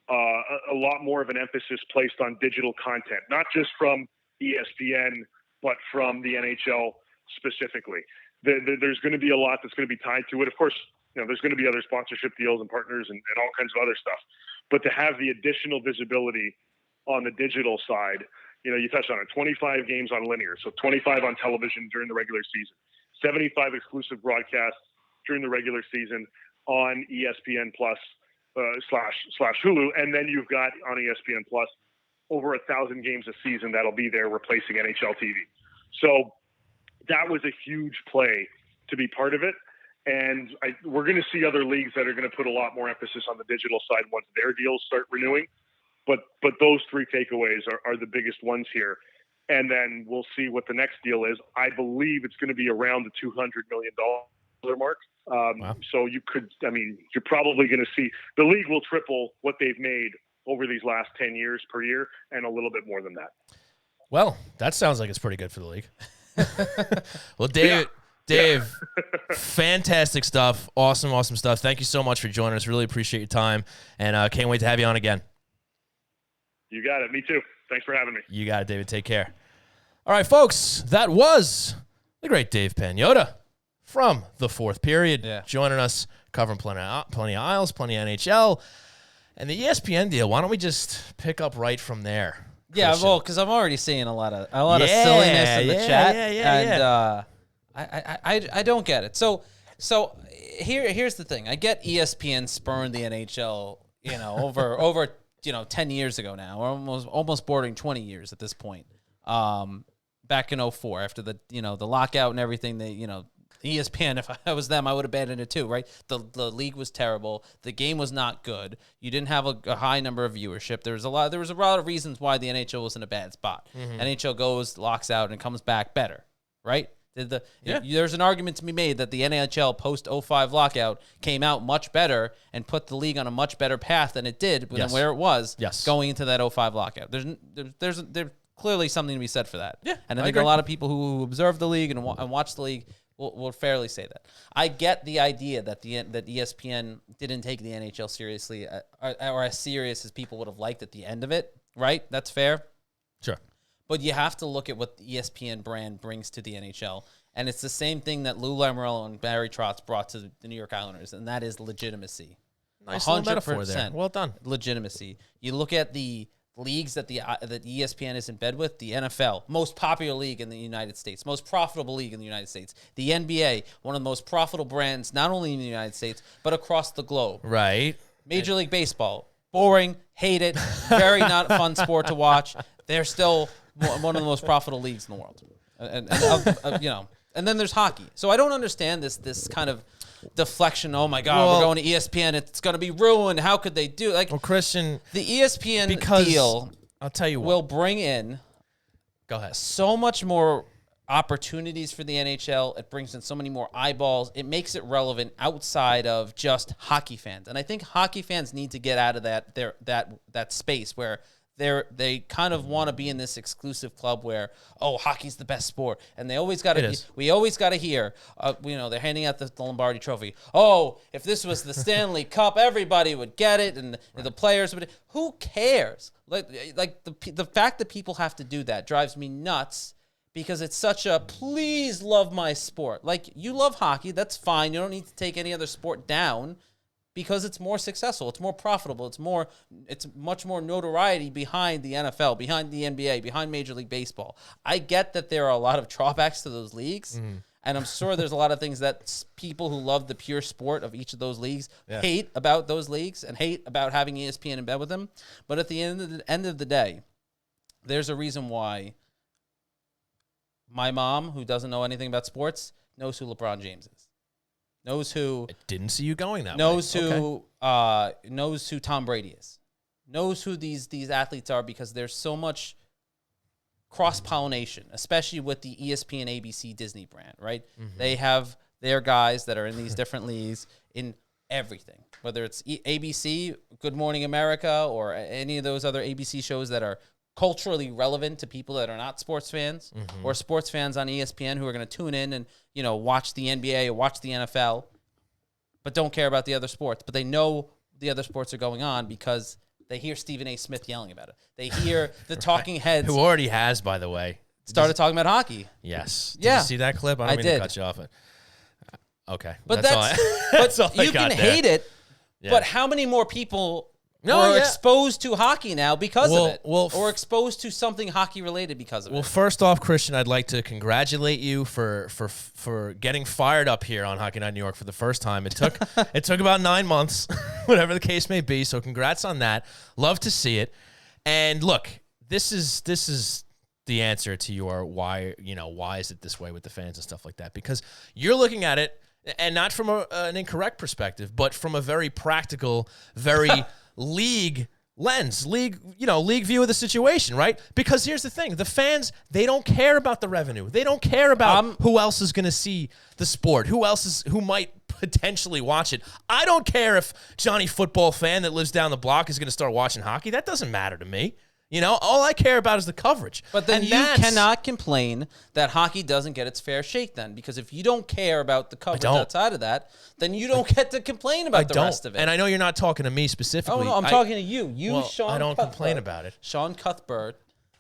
a lot more of an emphasis placed on digital content, not just from ESPN, but from the NHL specifically. There's going to be a lot that's going to be tied to it. Of course, there's going to be other sponsorship deals and partners and all kinds of other stuff. But to have the additional visibility on the digital side, you touched on it, 25 games on linear, so 25 on television during the regular season, 75 exclusive broadcasts during the regular season on ESPN Plus slash Hulu. And then you've got on ESPN Plus over 1,000 games a season that'll be there replacing NHL TV. So that was a huge play to be part of it. And we're going to see other leagues that are going to put a lot more emphasis on the digital side once their deals start renewing. But those three takeaways are the biggest ones here. And then we'll see what the next deal is. I believe it's going to be around the $200 million mark. So you're probably going to see the league will triple what they've made over these last 10 years per year, and a little bit more than that. Well, that sounds like it's pretty good for the league. Well, Dave, fantastic stuff. Awesome stuff. Thank you so much for joining us. Really appreciate your time, and can't wait to have you on again. You got it. Me too. Thanks for having me. You got it, David. Take care. All right, folks, that was the great Dave Pagnotta from the fourth period, joining us, covering plenty of Isles, plenty of NHL, and the ESPN deal. Why don't we just pick up right from there? Yeah, Christian? well, because I'm already seeing a lot of silliness in the chat, and I don't get it. So here's the thing. I get ESPN spurned the NHL, over 10 years ago now, or almost bordering 20 years at this point. Back in 2004, after the lockout and everything, ESPN, if I was them, I would have abandoned it too, right? The league was terrible. The game was not good. You didn't have a high number of viewership. There was a lot of reasons why the NHL was in a bad spot. Mm-hmm. NHL goes, locks out, and comes back better, right? There's an argument to be made that the NHL post-05 lockout came out much better and put the league on a much better path than it did than where it was going into that 05 lockout. There's clearly something to be said for that. Yeah, and I think a lot of people who observe the league and watch the league will fairly say that. I get the idea that that ESPN didn't take the NHL seriously or as serious as people would have liked at the end of it, right? That's fair. Sure. But you have to look at what the ESPN brand brings to the NHL. And it's the same thing that Lou Lamoriello and Barry Trotz brought to the New York Islanders, and that is legitimacy. Nice little metaphor there. Well done. Legitimacy. You look at the leagues that ESPN is in bed with, the NFL, most popular league in the United States, most profitable league in the United States. The NBA, one of the most profitable brands, not only in the United States, but across the globe. Right. Major League Baseball, boring, hate it, very not a fun sport to watch. They're still one of the most profitable leagues in the world. And then there's hockey. So I don't understand this kind of deflection. Oh my God, we're going to ESPN. It's going to be ruined. How could they do it? Christian, the ESPN deal, I'll tell you what, will bring in so much more opportunities for the NHL. It brings in so many more eyeballs. It makes it relevant outside of just hockey fans. And I think hockey fans need to get out of that space where they kind of want to be in this exclusive club where, oh, hockey's the best sport, and they always got to. We always got to hear, they're handing out the Lombardi Trophy. Oh, if this was the Stanley Cup, everybody would get it, and the players would. Who cares? Like the fact that people have to do that drives me nuts. Because it's such a please love my sport. Like, you love hockey, that's fine. You don't need to take any other sport down because it's more successful, it's more profitable, it's much more notoriety behind the NFL, behind the NBA, behind Major League Baseball. I get that there are a lot of drawbacks to those leagues, and I'm sure there's a lot of things that people who love the pure sport of each of those leagues hate about those leagues and hate about having ESPN in bed with them. But at the end of the day, there's a reason why my mom, who doesn't know anything about sports, knows who LeBron James is. Knows who. I didn't see you going that way. Knows who Tom Brady is. Knows who these athletes are because there's so much cross-pollination, especially with the ESPN, ABC, Disney brand, right? Mm-hmm. They have their guys that are in these different leagues in everything. Whether it's ABC, Good Morning America, or any of those other ABC shows that are culturally relevant to people that are not sports fans or sports fans on ESPN who are going to tune in and, watch the NBA or watch the NFL, but don't care about the other sports. But they know the other sports are going on because they hear Stephen A. Smith yelling about it. They hear the talking heads. Who already has, by the way. Started talking about hockey. Yes. Did you see that clip? I don't mean to cut you off. Okay. But that's all you can hate it, but how many more people are exposed to hockey now because of it, or exposed to something hockey related because of it? Well, first off, Christian, I'd like to congratulate you for getting fired up here on Hockey Night New York for the first time. It took about 9 months, whatever the case may be. So congrats on that. Love to see it. And look, this is the answer to your why is it this way with the fans and stuff like that? Because you're looking at it, and not from an incorrect perspective, but from a very practical, very league lens, league view of the situation, right? Because here's the thing, the fans, they don't care about the revenue. They don't care about who else is going to see the sport, who might potentially watch it. I don't care if Johnny Football fan that lives down the block is going to start watching hockey. That doesn't matter to me. All I care about is the coverage. But then you cannot complain that hockey doesn't get its fair shake then, because if you don't care about the coverage outside of that, then you don't get to complain about the rest of it. And I know you're not talking to me specifically. Oh, no, I'm talking to you. Sean I don't Cuthbert. complain about it. Sean Cuthbert.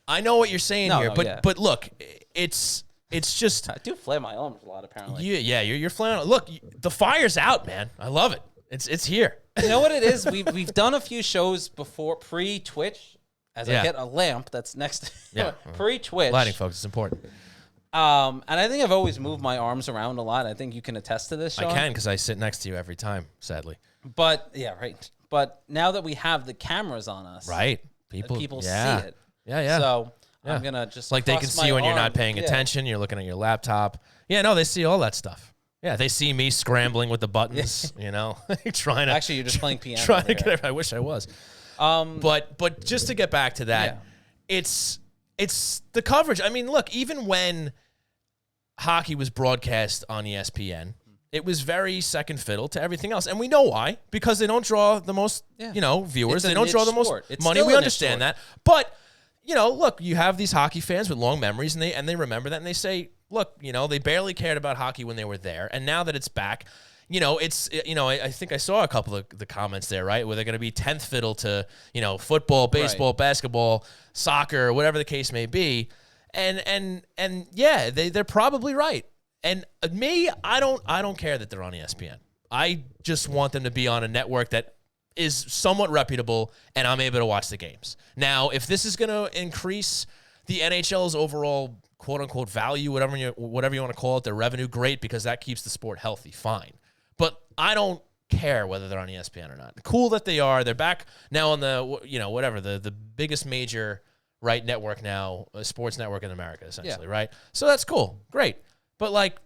I know what you're saying here, but look, it's just... I do flare my arms a lot, apparently. You're flaring. Look, the fire's out, man. I love it. It's here. You know what it is? We've done a few shows before, pre-Twitch. As I get a lamp that's next to pre-Twitch. Lighting, folks, it's important. And I think I've always moved my arms around a lot. I think you can attest to this, Sean. I can, because I sit next to you every time, sadly. But, right. But now that we have the cameras on us. Right. People see it. Yeah. So I'm going to just like they can see when you're not paying attention. You're looking at your laptop. Yeah, no, they see all that stuff. Yeah, they see me scrambling with the buttons, trying to... Actually, you're just playing piano. I wish I was. But just to get back to that, it's the coverage. I mean, look, even when hockey was broadcast on ESPN, it was very second fiddle to everything else. And we know why, because they don't draw the most, viewers. They don't draw the most money. We understand that. But, look, you have these hockey fans with long memories, and they remember that, and they say, look, they barely cared about hockey when they were there. And now that it's back, I think I saw a couple of the comments there, right, where they're going to be 10th fiddle to, football, baseball, basketball, soccer, whatever the case may be. And yeah, they're probably right. And me, I don't care that they're on ESPN. I just want them to be on a network that is somewhat reputable and I'm able to watch the games. Now, if this is going to increase the NHL's overall quote-unquote value, whatever you want to call it, their revenue, great, because that keeps the sport healthy, fine. But I don't care whether they're on ESPN or not. Cool that they are. They're back now on the biggest major network now, a sports network in America, essentially, right? So that's cool. Great. But,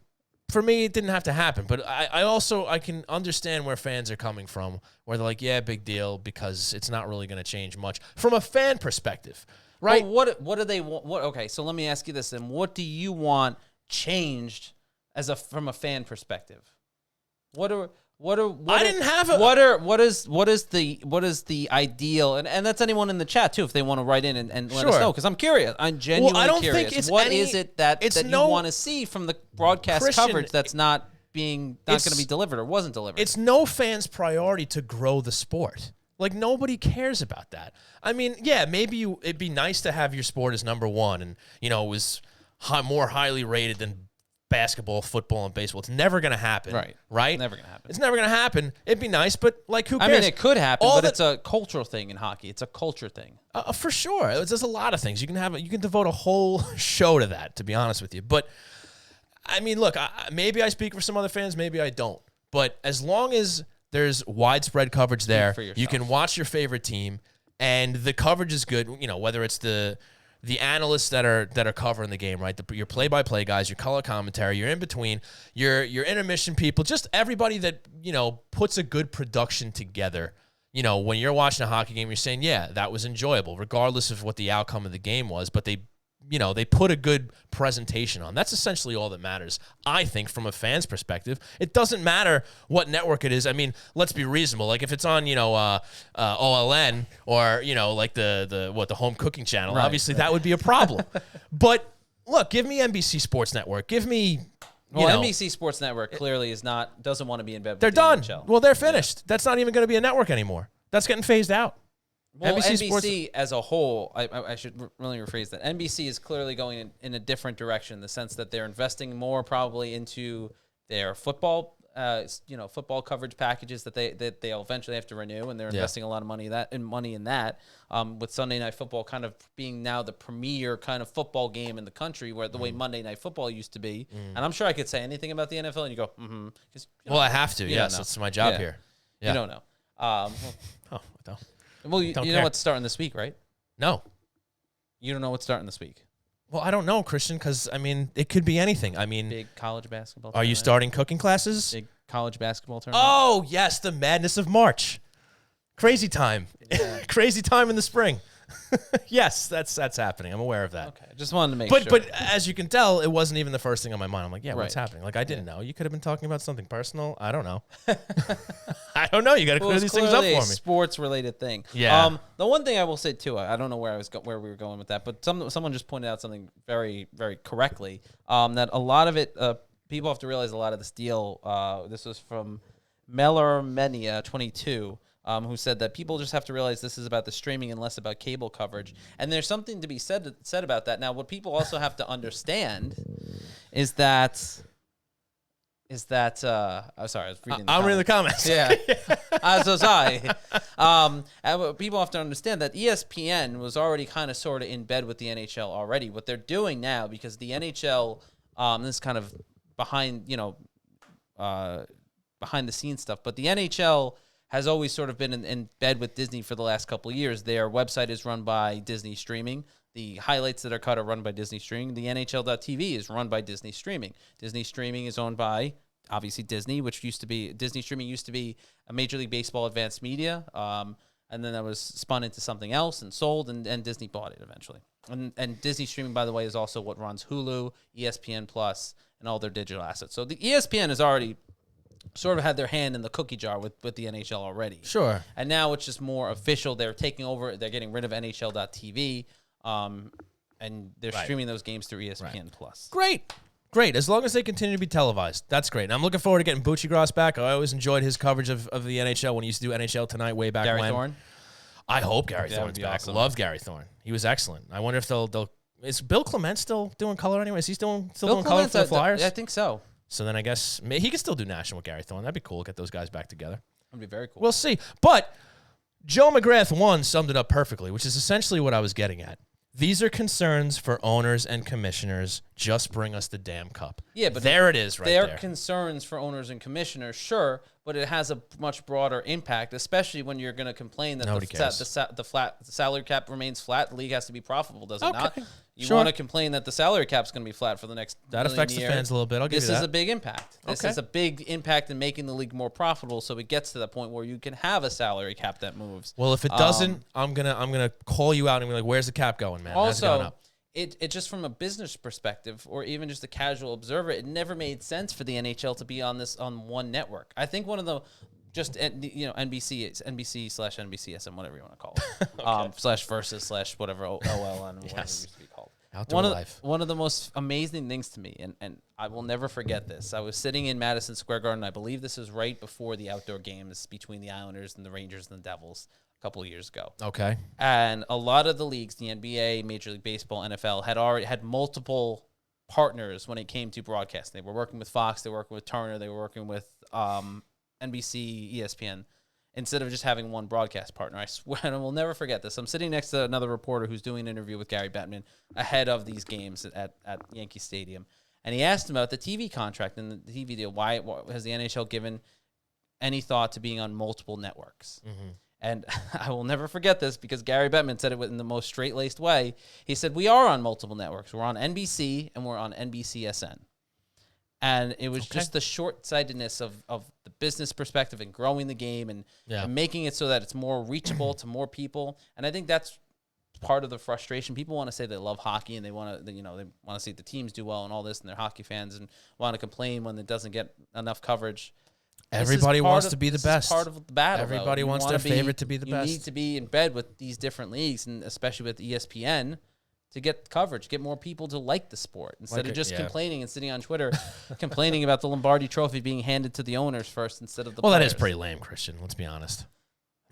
for me, it didn't have to happen. But I can understand where fans are coming from, where they're like, yeah, big deal, because it's not really going to change much from a fan perspective, right? But what do they want? Okay, so let me ask you this then. What do you want changed from a fan perspective? What is the ideal? And that's anyone in the chat too, if they want to write in and let us know, because I'm curious. I'm genuinely curious. What is it that you want to see from the broadcast coverage that's not going to be delivered or wasn't delivered? It's no fan's priority to grow the sport. Like, nobody cares about that. I mean, yeah, maybe it'd be nice to have your sport as number one, and it was more highly rated than basketball, football, and baseball. It's never going to happen. Right? Never going to happen. It's never going to happen. It'd be nice, but, like, who cares? I mean, it could happen, but it's a cultural thing in hockey. It's a culture thing. For sure. There's a lot of things. You can devote a whole show to that, to be honest with you. But, I mean, look, maybe I speak for some other fans, maybe I don't. But as long as there's widespread coverage there, you can watch your favorite team, and the coverage is good, whether it's the analysts that are covering the game, right? Your play-by-play guys, your color commentary, your in-between, your intermission people, just everybody that, puts a good production together. When you're watching a hockey game, you're saying, yeah, that was enjoyable, regardless of what the outcome of the game was, but they put a good presentation on. That's essentially all that matters, I think, from a fan's perspective. It doesn't matter what network it is. I mean, let's be reasonable. Like, if it's on, OLN or, like the home cooking channel, obviously that would be a problem. But, look, give me NBC Sports Network. Give me... NBC Sports Network clearly doesn't want to be in bed with they're the done. NHL. Well, they're finished. Yeah. That's not even going to be a network anymore. That's getting phased out. Well, NBC as a whole, I should really rephrase that. NBC is clearly going in a different direction, in the sense that they're investing more probably into their football, football coverage packages that they'll eventually have to renew, and they're investing a lot of money in that. With Sunday Night Football kind of being now the premier kind of football game in the country, where the way Monday Night Football used to be. And I'm sure I could say anything about the NFL, and you go, well, I have to. Yes, that's my job here. Yeah. You don't know. I don't. Well, you know what's starting this week, right? No. You don't know what's starting this week? Well, I don't know, Christian, because, I mean, it could be anything. I mean... Big college basketball tournament. Are you starting cooking classes? Big college basketball tournament. Oh, yes, the madness of March. Crazy time. Yeah. Crazy time in the spring. Yes, that's happening. I'm aware of that. Okay, just wanted to make sure. But as you can tell, it wasn't even the first thing on my mind. I'm like, what's happening? Like, I didn't know. You could have been talking about something personal. I don't know. I don't know. You got to clear these things up for me. A sports-related thing. Yeah. The one thing I will say too, I don't know where we were going with that, but someone just pointed out something very, very correctly. That a lot of it, people have to realize a lot of this deal. This was from Melormenia 22. Who said that people just have to realize this is about the streaming and less about cable coverage. And there's something to be said about that. Now, what people also have to understand is that I'm sorry, I was reading the I'm reading the comments. Yeah. As was I. And what people have to understand that ESPN was already kind of sort of in bed with the NHL already. What they're doing now, because the NHL, this is kind of behind the scenes stuff, but the NHL has always sort of been in bed with Disney for the last couple of years. Their website is run by Disney Streaming. The highlights that are cut are run by Disney Streaming. The NHL.TV is run by Disney Streaming. Disney Streaming is owned by, obviously, Disney, Disney Streaming used to be a Major League Baseball Advanced Media, and then that was spun into something else and sold, and Disney bought it eventually. And Disney Streaming, by the way, is also what runs Hulu, ESPN Plus, and all their digital assets. So the ESPN has already sort of had their hand in the cookie jar with the NHL already. Sure. And now it's just more official. They're taking over. They're getting rid of NHL.TV, and they're streaming those games through ESPN Plus. Great. As long as they continue to be televised, that's great. And I'm looking forward to getting Buccigross back. I always enjoyed his coverage of the NHL when he used to do NHL Tonight way back when. Gary Thorne? I hope Gary Thorne's back. Awesome. Loved Gary Thorne. He was excellent. I wonder if they'll is Bill Clement still doing color anyway? Is he still doing color for the Flyers? I think so. So then I guess he could still do national with Gary Thorne. That'd be cool. Get those guys back together. That'd be very cool. We'll see. But Joe McGrath 1 summed it up perfectly, which is essentially what I was getting at. These are concerns for owners and commissioners. Just bring us the damn cup. Yeah, but there it is right there. They're concerns for owners and commissioners, sure, but it has a much broader impact, especially when you're going to complain that the salary cap remains flat. The league has to be profitable, does it not? You want to complain that the salary cap's going to be flat for the next that affects year. The fans a little bit. I'll give you that. This is a big impact. This is a big impact in making the league more profitable, so it gets to the point where you can have a salary cap that moves. Well, if it doesn't, I'm gonna call you out and be like, "Where's the cap going, man?" Also, it just from a business perspective, or even just a casual observer, it never made sense for the NHL to be on one network. I think one of the NBC/NBCSN, whatever you want to call it, okay. /versus/ whatever OLN, whatever it used to be called. One of the most amazing things to me, and I will never forget this. I was sitting in Madison Square Garden. I believe this was right before the outdoor games between the Islanders and the Rangers and the Devils a couple of years ago. Okay. And a lot of the leagues, the NBA, Major League Baseball, NFL, had multiple partners when it came to broadcasting. They were working with Fox, they were working with Turner, they were working with NBC, ESPN, instead of just having one broadcast partner. I swear, and I will never forget this. I'm sitting next to another reporter who's doing an interview with Gary Bettman ahead of these games at Yankee Stadium. And he asked him about the TV contract and the TV deal. Why has the NHL given any thought to being on multiple networks? Mm-hmm. And I will never forget this because Gary Bettman said it in the most straight-laced way. He said, we are on multiple networks. We're on NBC and we're on NBCSN. And it was just the short-sightedness of the business perspective and growing the game and making it so that it's more reachable to more people. And I think that's part of the frustration. People want to say they love hockey and they want to see the teams do well and all this, and they're hockey fans and want to complain when it doesn't get enough coverage. Everybody wants to be the best. Part of the battle. Everybody wants their favorite to be the best. You need to be in bed with these different leagues, and especially with ESPN, to get coverage, get more people to like the sport instead of just complaining and sitting on Twitter complaining about the Lombardi Trophy being handed to the owners first instead of the players. That is pretty lame, Christian. Let's be honest.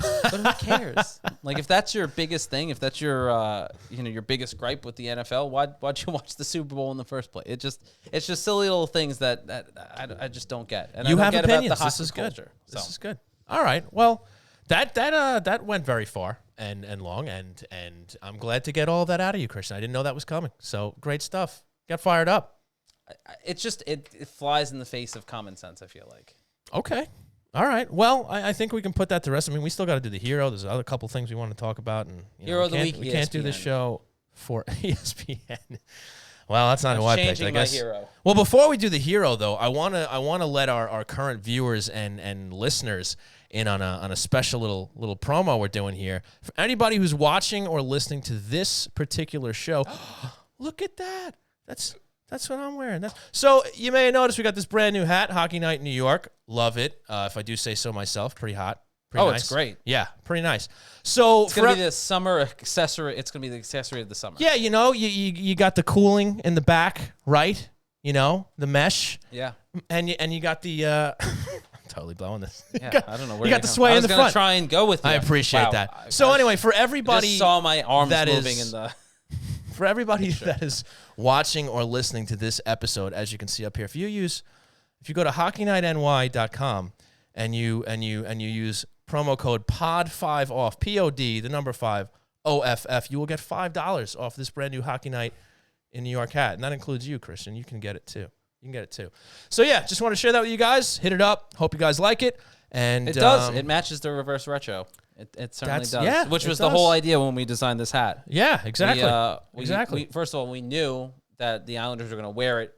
But who cares? Like, if that's your biggest thing, if that's your your biggest gripe with the NFL, why'd you watch the Super Bowl in the first place? It's just silly little things that I just don't get. And you I don't have get opinions. About the this is good. culture, This is good. All right. Well, that went very far and long, and I'm glad to get all of that out of you, Christian. I didn't know that was coming. So great stuff. Got fired up. It's just it flies in the face of common sense, I feel like. Okay. All right. Well, I think we can put that to rest. I mean, we still got to do the hero. There's other couple things we want to talk about, and Hero of the Week. We can't do this show for ESPN. Well, that's not who I picked. I guess. Hero. Well, before we do the hero, though, I wanna let our current viewers and listeners in on a special little promo we're doing here for anybody who's watching or listening to this particular show. Look at that. That's what I'm wearing. So you may have noticed we got this brand new hat, Hockey Night in New York. Love it. If I do say so myself, pretty hot. Pretty nice. It's great. Yeah, pretty nice. So it's gonna be the summer accessory. It's gonna be the accessory of the summer. Yeah, you got the cooling in the back, right? The mesh. Yeah. And you got the. I'm totally blowing this. Yeah, I don't know where you got the sway in the front. I was gonna try and go with you. I appreciate that. So anyway, for everybody, just saw my arms moving in the. For everybody that is watching or listening to this episode, as you can see up here, if you go to hockeynightny.com and you use promo code POD5OFF, POD, the number 5, OFF, you will get $5 off this brand new Hockey Night in New York hat. And that includes you, Christian. You can get it too. So yeah, just want to share that with you guys. Hit it up. Hope you guys like it. And it does. It matches the reverse retro. It certainly does. Yeah, which was the whole idea when we designed this hat. Yeah, exactly. Exactly. First of all, we knew that the Islanders were going to wear it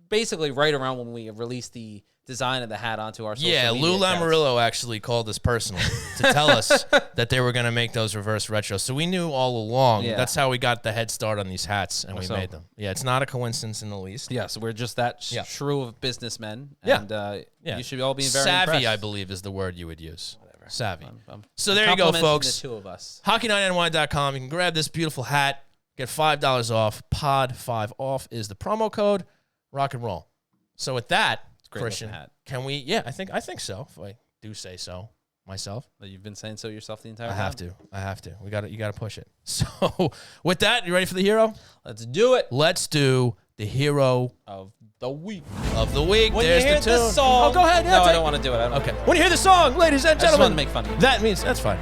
basically right around when we released the design of the hat onto our social media Lou accounts. Lamoriello actually called us personally to tell us that they were going to make those reverse retros. So we knew all along. Yeah. That's how we got the head start on these hats, and we made them. Yeah, it's not a coincidence in the least. Yeah, so we're just that true of businessmen. And you should all be very savvy, impressed. I believe, is the word you would use. Whatever. Savvy. I'm so there you go, folks. The two of us. HockeyNightNY.com. You can grab this beautiful hat. Get $5 off. POD5OFF is the promo code. Rock and roll. So with that, Christian, hat. Can we? Yeah, I think so. If I do say so myself. But you've been saying so yourself the entire time. I have to. You got to push it. So with that, you ready for the hero? Let's do it. Let's do the hero of the week. When There's you hear the tune. this song, go ahead. No, I don't want to do it. Okay. When you hear the song, ladies and gentlemen, I just want to make fun of you. That means that's fine.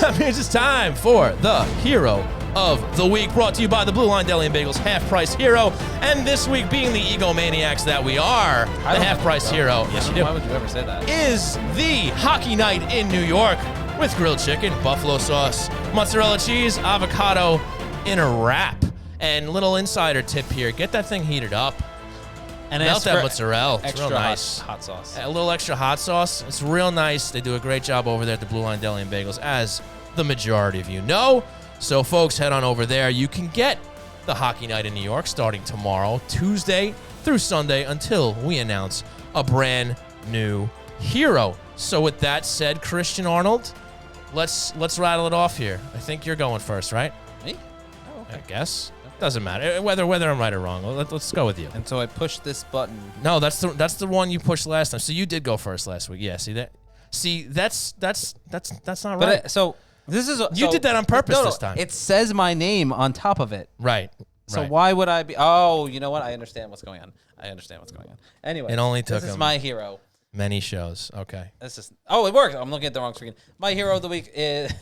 That means it's time for the hero of the week, brought to you by the Blue Line Deli and Bagels Half Price Hero. And this week, being the egomaniacs that we are, the Half Price Hero. Yes, you do. Why would you ever say that? Is the Hockey Night in New York with grilled chicken, buffalo sauce, mozzarella cheese, avocado in a wrap. And little insider tip here: get that thing heated up. And melt that mozzarella. It's real nice. Hot sauce. A little extra hot sauce. It's real nice. They do a great job over there at the Blue Line Deli and Bagels, as the majority of you know. So, folks, head on over there. You can get the Hockey Night in New York starting tomorrow, Tuesday through Sunday, until we announce a brand new hero. So with that said, Christian Arnold, let's rattle it off here. I think you're going first, right? Me? Oh, okay. I guess. Okay. Doesn't matter whether I'm right or wrong. Let's go with you. And so I push this button. No, that's the one you pushed last time. So you did go first last week. Yeah. See that? See that's not right. So this is you did that on purpose this time. It says my name on top of it. Right. So why would I be? Oh, you know what? I understand what's going on. Anyway, it only took this is my hero. Many shows. Okay. That's just. Oh, it worked. I'm looking at the wrong screen. My hero of the week is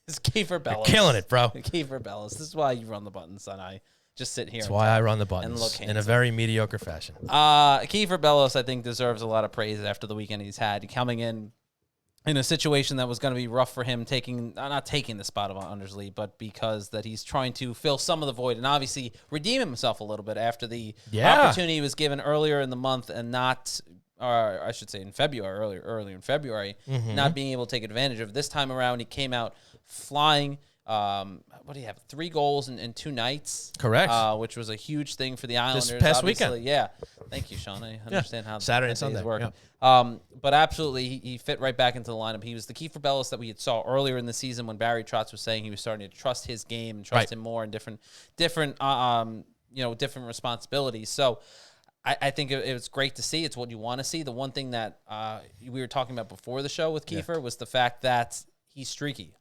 Kiefer Bellows. You're killing it, bro. Kiefer Bellows. This is why you run the buttons, son. I just sit here. That's why I run the buttons in a very mediocre fashion. Kiefer Bellows, I think, deserves a lot of praise after the weekend he's had. Coming in a situation that was going to be rough for him, not taking the spot of Anders Lee, but because that he's trying to fill some of the void and obviously redeem himself a little bit after the opportunity he was given earlier in the month and not, or I should say in February, earlier in February, not being able to take advantage of. This time around, he came out flying. What do you have? 3 goals in 2 nights. Correct. Which was a huge thing for the Islanders. This past obviously. weekend. Yeah. Thank you, Sean. I understand how Saturday and Sunday work. Yeah. But absolutely, he fit right back into the lineup. He was the Kiefer Bellows that we had saw earlier in the season when Barry Trotz was saying he was starting to trust his game and trust him more in different responsibilities. So I think it was great to see. It's what you want to see. The one thing that we were talking about before the show with Kiefer was the fact that he's streaky.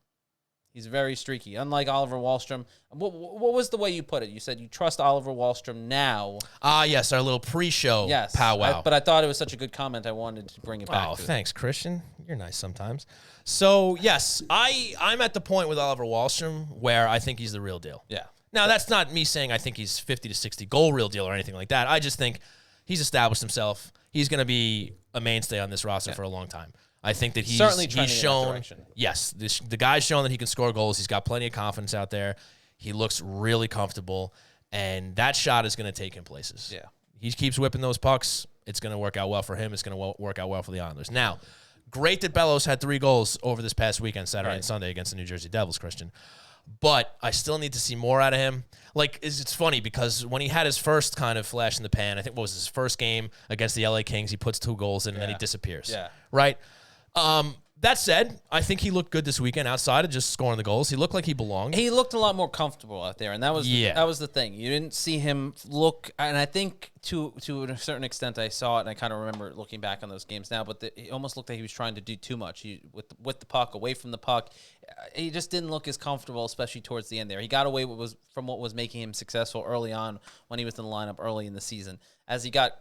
He's very streaky, unlike Oliver Wahlstrom. What was the way you put it? You said you trust Oliver Wahlstrom now. Yes, our little pre-show powwow. But I thought it was such a good comment, I wanted to bring it back. Oh, thanks, Christian. You're nice sometimes. So, yes, I'm at the point with Oliver Wahlstrom where I think he's the real deal. Yeah. Now, that's not me saying I think he's 50 to 60 goal real deal or anything like that. I just think he's established himself. He's going to be a mainstay on this roster for a long time. I think that he's shown, yes, the guy's shown that he can score goals. He's got plenty of confidence out there. He looks really comfortable, and that shot is going to take him places. Yeah. He keeps whipping those pucks. It's going to work out well for him. It's going to work out well for the Islanders. Now, great that Bellows had 3 goals over this past weekend, Saturday and Sunday, against the New Jersey Devils, Christian. But I still need to see more out of him. Like, it's funny because when he had his first kind of flash in the pan, I think what was his first game against the LA Kings, he puts 2 goals in and then he disappears. Yeah. Right? That said, I think he looked good this weekend outside of just scoring the goals. He looked like he belonged. He looked a lot more comfortable out there, and that was the thing. You didn't see him look, and I think to a certain extent I saw it, and I kind of remember looking back on those games now, but it almost looked like he was trying to do too much with the puck, away from the puck. He just didn't look as comfortable, especially towards the end there. He got away from what was making him successful early on when he was in the lineup early in the season. As he got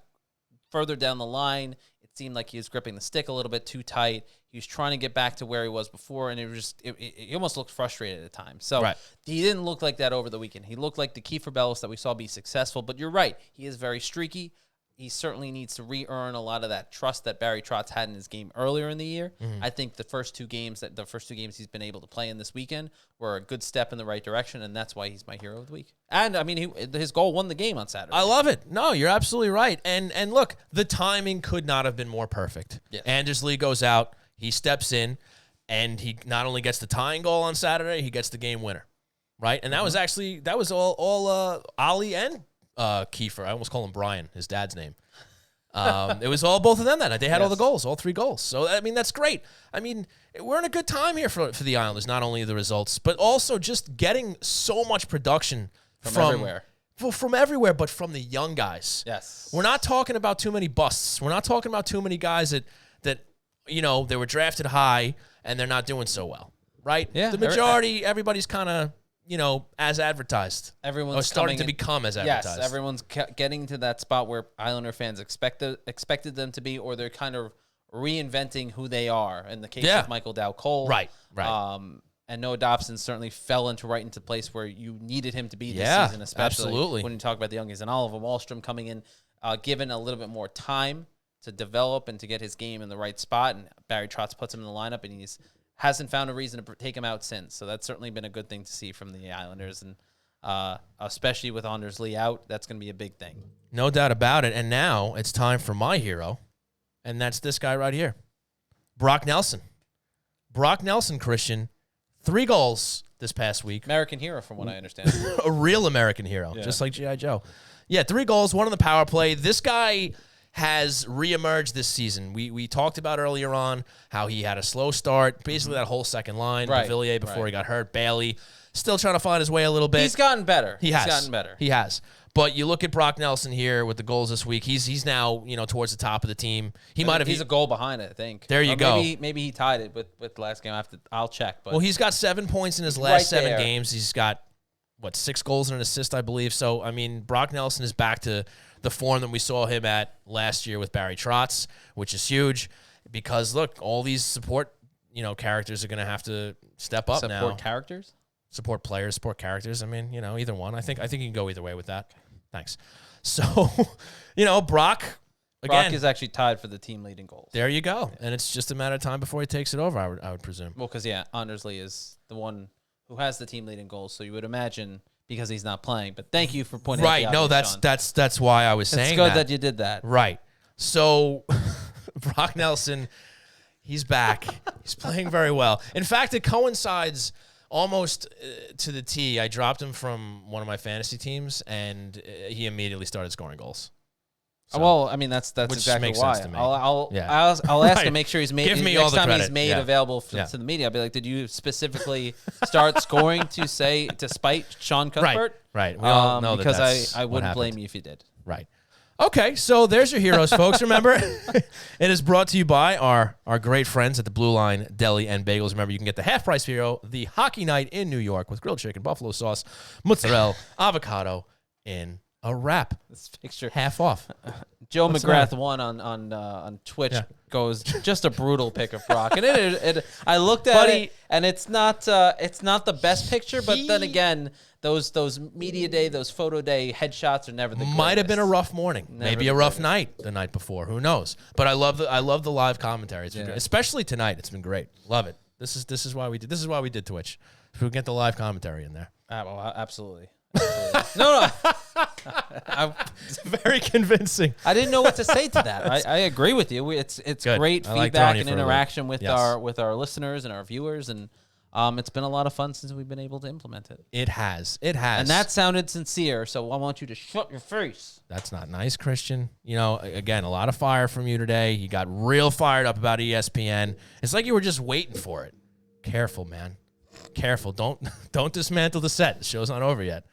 further down the line, it seemed like he was gripping the stick a little bit too tight. He was trying to get back to where he was before, and he almost looked frustrated at times. So he didn't look like that over the weekend. He looked like the Kiefer Bellows that we saw be successful. But you're right. He is very streaky. He certainly needs to re-earn a lot of that trust that Barry Trotz had in his game earlier in the year. I think the first two games he's been able to play in this weekend were a good step in the right direction, and that's why he's my hero of the week. And, I mean, his goal won the game on Saturday. I love it. No, you're absolutely right. And look, the timing could not have been more perfect. Yes. Anders Lee goes out, he steps in, and he not only gets the tying goal on Saturday, he gets the game winner, right? And that was all Ollie and Kiefer. I almost call him Brian, his dad's name. It was all both of them that night. They had all the goals, all 3 goals. So, I mean, that's great. I mean, we're in a good time here for the Islanders, not only the results, but also just getting so much production from everywhere. From everywhere, but from the young guys. Yes. We're not talking about too many busts. We're not talking about too many guys that you know, they were drafted high and they're not doing so well, right? Yeah. The majority, everybody's kind of, you know, as advertised. Everyone's starting to become as advertised. Yes, everyone's getting to that spot where Islander fans expected them to be, or they're kind of reinventing who they are. In the case of Michael Dow-Cole. Right. And Noah Dobson certainly fell into place where you needed him to be this season, especially absolutely. When you talk about the youngies. And Oliver Wahlstrom coming in, given a little bit more time to develop and to get his game in the right spot. And Barry Trotz puts him in the lineup, and hasn't found a reason to take him out since. So that's certainly been a good thing to see from the Islanders. And especially with Anders Lee out, that's going to be a big thing. No doubt about it. And now it's time for my hero, and that's this guy right here, Brock Nelson. Brock Nelson, Christian, 3 goals this past week. American hero, from what I understand. A real American hero, just like G.I. Joe. Yeah, 3 goals, 1 on the power play. This guy has reemerged this season. We talked about earlier on how he had a slow start, basically that whole second line. Right. Villiers before he got hurt. Bailey still trying to find his way a little bit. He's gotten better. He's gotten better. He has. But you look at Brock Nelson here with the goals this week. He's now towards the top of the team. He's a goal behind it, I think. There you go. Maybe he tied it with the last game. I'll check. But well, he's got 7 points in his last 7 there. games. He's got 6 goals and an assist, I believe. So I mean, Brock Nelson is back to the form that we saw him at last year with Barry Trotz, which is huge because look, all these support characters are going to have to step up now. Support characters. Support players, support characters. I mean, either one. I think you can go either way with that. Thanks. So, Brock is actually tied for the team leading goals. There you go. And it's just a matter of time before he takes it over, I would presume. Well, because, Andersley is the one who has the team leading goals, so you would imagine because he's not playing. But thank you for pointing out the obvious, Sean. That's why I was saying that. It's good that you did that. Right. So, Brock Nelson, he's back. He's playing very well. In fact, it coincides almost to the T. I dropped him from one of my fantasy teams, and he immediately started scoring goals. So, well, I mean, that's exactly why. Sense to me. I'll ask him, make sure he's made. Give me next all the time credit. He's made available to the media. I'll be like, did you specifically start scoring to spite Sean Cuthbert? Right. We all know because that's I wouldn't what blame you if you did. Right. Okay, so there's your heroes, folks. Remember, it is brought to you by our great friends at the Blue Line Deli and Bagels. Remember, you can get the half-price hero, the Hockey Night in New York, with grilled chicken, buffalo sauce, mozzarella, avocado, in a wrap. This picture, half off. Joe McGrath won on Twitch. Goes just a brutal pick of Brock, and I looked at it, and it's not the best picture, but then again. Those media day, those photo day headshots are never the greatest. Might have been a rough morning, maybe a rough night the night before. Who knows? But I love the live commentary. It's been great. Especially tonight. It's been great. Love it. This is why we did Twitch. If we can get the live commentary in there. Well, absolutely. No. It's very convincing. I didn't know what to say to that. I agree with you. It's great feedback and interaction with our listeners and our viewers, and it's been a lot of fun since we've been able to implement it. It has. And that sounded sincere, so I want you to shut your face. That's not nice, Christian. Again, a lot of fire from you today. You got real fired up about ESPN. It's like you were just waiting for it. Careful, man. Careful. Don't dismantle the set. The show's not over yet.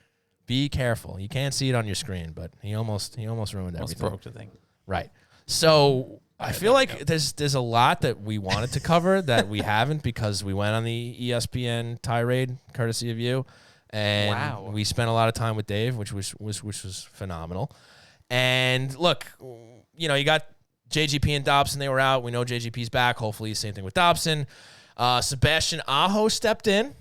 Be careful. You can't see it on your screen, but he almost ruined everything. Broke the thing. Right. So I feel like there's a lot that we wanted to cover that we haven't because we went on the ESPN tirade, courtesy of you, and we spent a lot of time with Dave, which was phenomenal. And look, you got JGP and Dobson. They were out. We know JGP's back. Hopefully, same thing with Dobson. Sebastian Aho stepped in,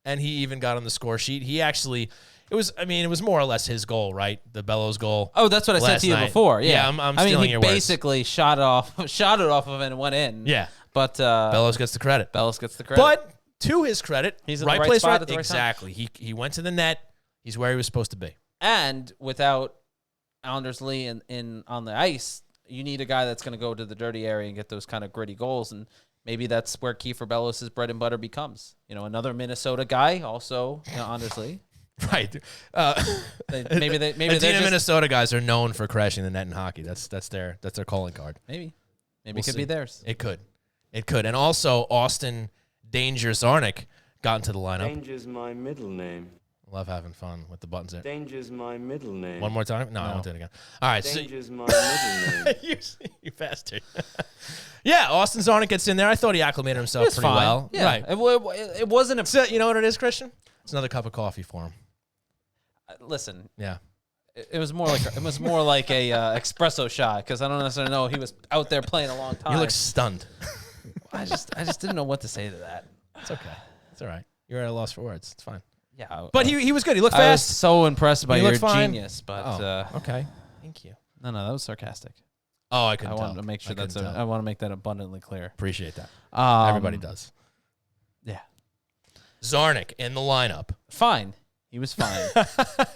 and he even got on the score sheet. He actually. It was more or less his goal, right? The Bellows goal. Oh, that's what I said to you before. Yeah, I'm stealing your words. He basically shot it off of him and went in. Yeah, but Bellows gets the credit. But to his credit, he's in the right spot at the right time. Exactly. He went to the net. He's where he was supposed to be. And without Andersley in on the ice, you need a guy that's going to go to the dirty area and get those kind of gritty goals. And maybe that's where Kiefer Bellows' bread and butter becomes. Another Minnesota guy, also Andersley. Right. Maybe Minnesota guys are known for crashing the net in hockey. That's their calling card. Maybe it could be theirs. It could. And also Austin Danger Zarnik got into the lineup. Danger's my middle name. Love having fun with the buttons there. Danger's my middle name. One more time? No, I won't do it again. All right. Danger's my middle name. you bastard. Yeah, Austin Zarnik gets in there. I thought he acclimated himself pretty well. Yeah. Right. It wasn't you know what it is, Christian? It's another cup of coffee for him. Listen. Yeah. It was more like a espresso shot because I don't necessarily know he was out there playing a long time. You look stunned. I just didn't know what to say to that. It's okay. It's all right. You're at a loss for words. It's fine. Yeah. But he was good. He looked fast. I was so impressed by your genius. But okay. Thank you. No, that was sarcastic. Oh, I couldn't tell. I wanted to make sure I want to make that abundantly clear. Appreciate that. Everybody does. Yeah. Zarnik in the lineup. Fine. He was fine.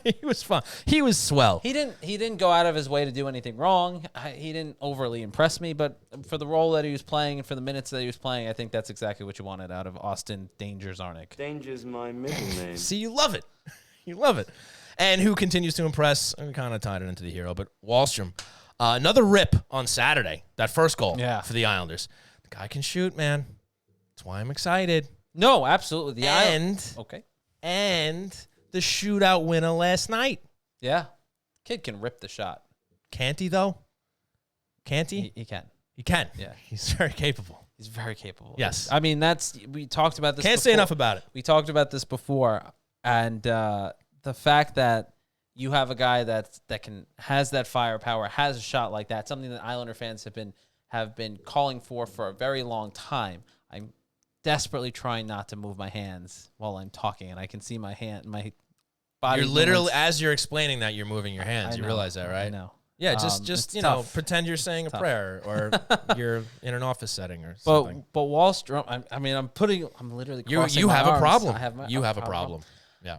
He was fun. He was swell. He didn't go out of his way to do anything wrong. He didn't overly impress me, but for the role that he was playing and for the minutes that he was playing, I think that's exactly what you wanted out of Austin Danger Zarnik. Danger's my middle name. See, you love it. You love it. And who continues to impress? We kind of tied it into the hero, but Wahlstrom. Another rip on Saturday. That first goal for the Islanders. The guy can shoot, man. That's why I'm excited. No, absolutely. Okay. And the shootout winner last night. Yeah. Kid can rip the shot. Can't he, though? Can't he? He can. He can. Yeah. He's very capable. He's very capable. Yes. I mean, we talked about this Can't say enough about it. We talked about this before. And the fact that you have a guy has that firepower, has a shot like that, something that Islander fans have been calling for a very long time. I'm desperately trying not to move my hands while I'm talking, and I can see my body. You're literally, as you're explaining that, you're moving your hands. You realize that, right? I know. Yeah, just you know, pretend you're saying a prayer or you're in an office setting or something. But Wahlstrom, I'm literally crossing you my have arms. a problem. You have a problem. Yeah.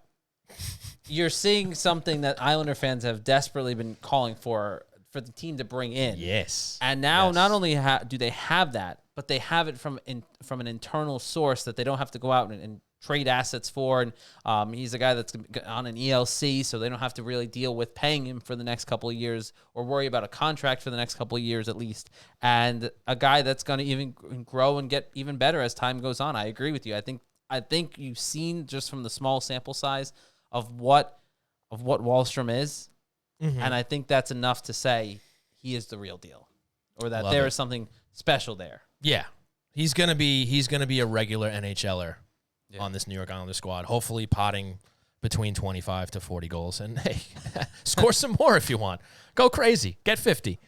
You're seeing something that Islander fans have desperately been calling for the team to bring in. Yes. And now not only do they have that, but they have it from an internal source that they don't have to go out and trade assets for. And he's a guy that's on an ELC, so they don't have to really deal with paying him for the next couple of years or worry about a contract for the next couple of years at least. And a guy that's going to even grow and get even better as time goes on. I agree with you. I think you've seen just from the small sample size of what Wahlstrom is, and I think that's enough to say he is the real deal, or that there is something special there. Yeah, he's gonna be a regular NHLer on this New York Islanders squad. Hopefully, potting between 25 to 40 goals, and hey, score some more if you want. Go crazy, get 50.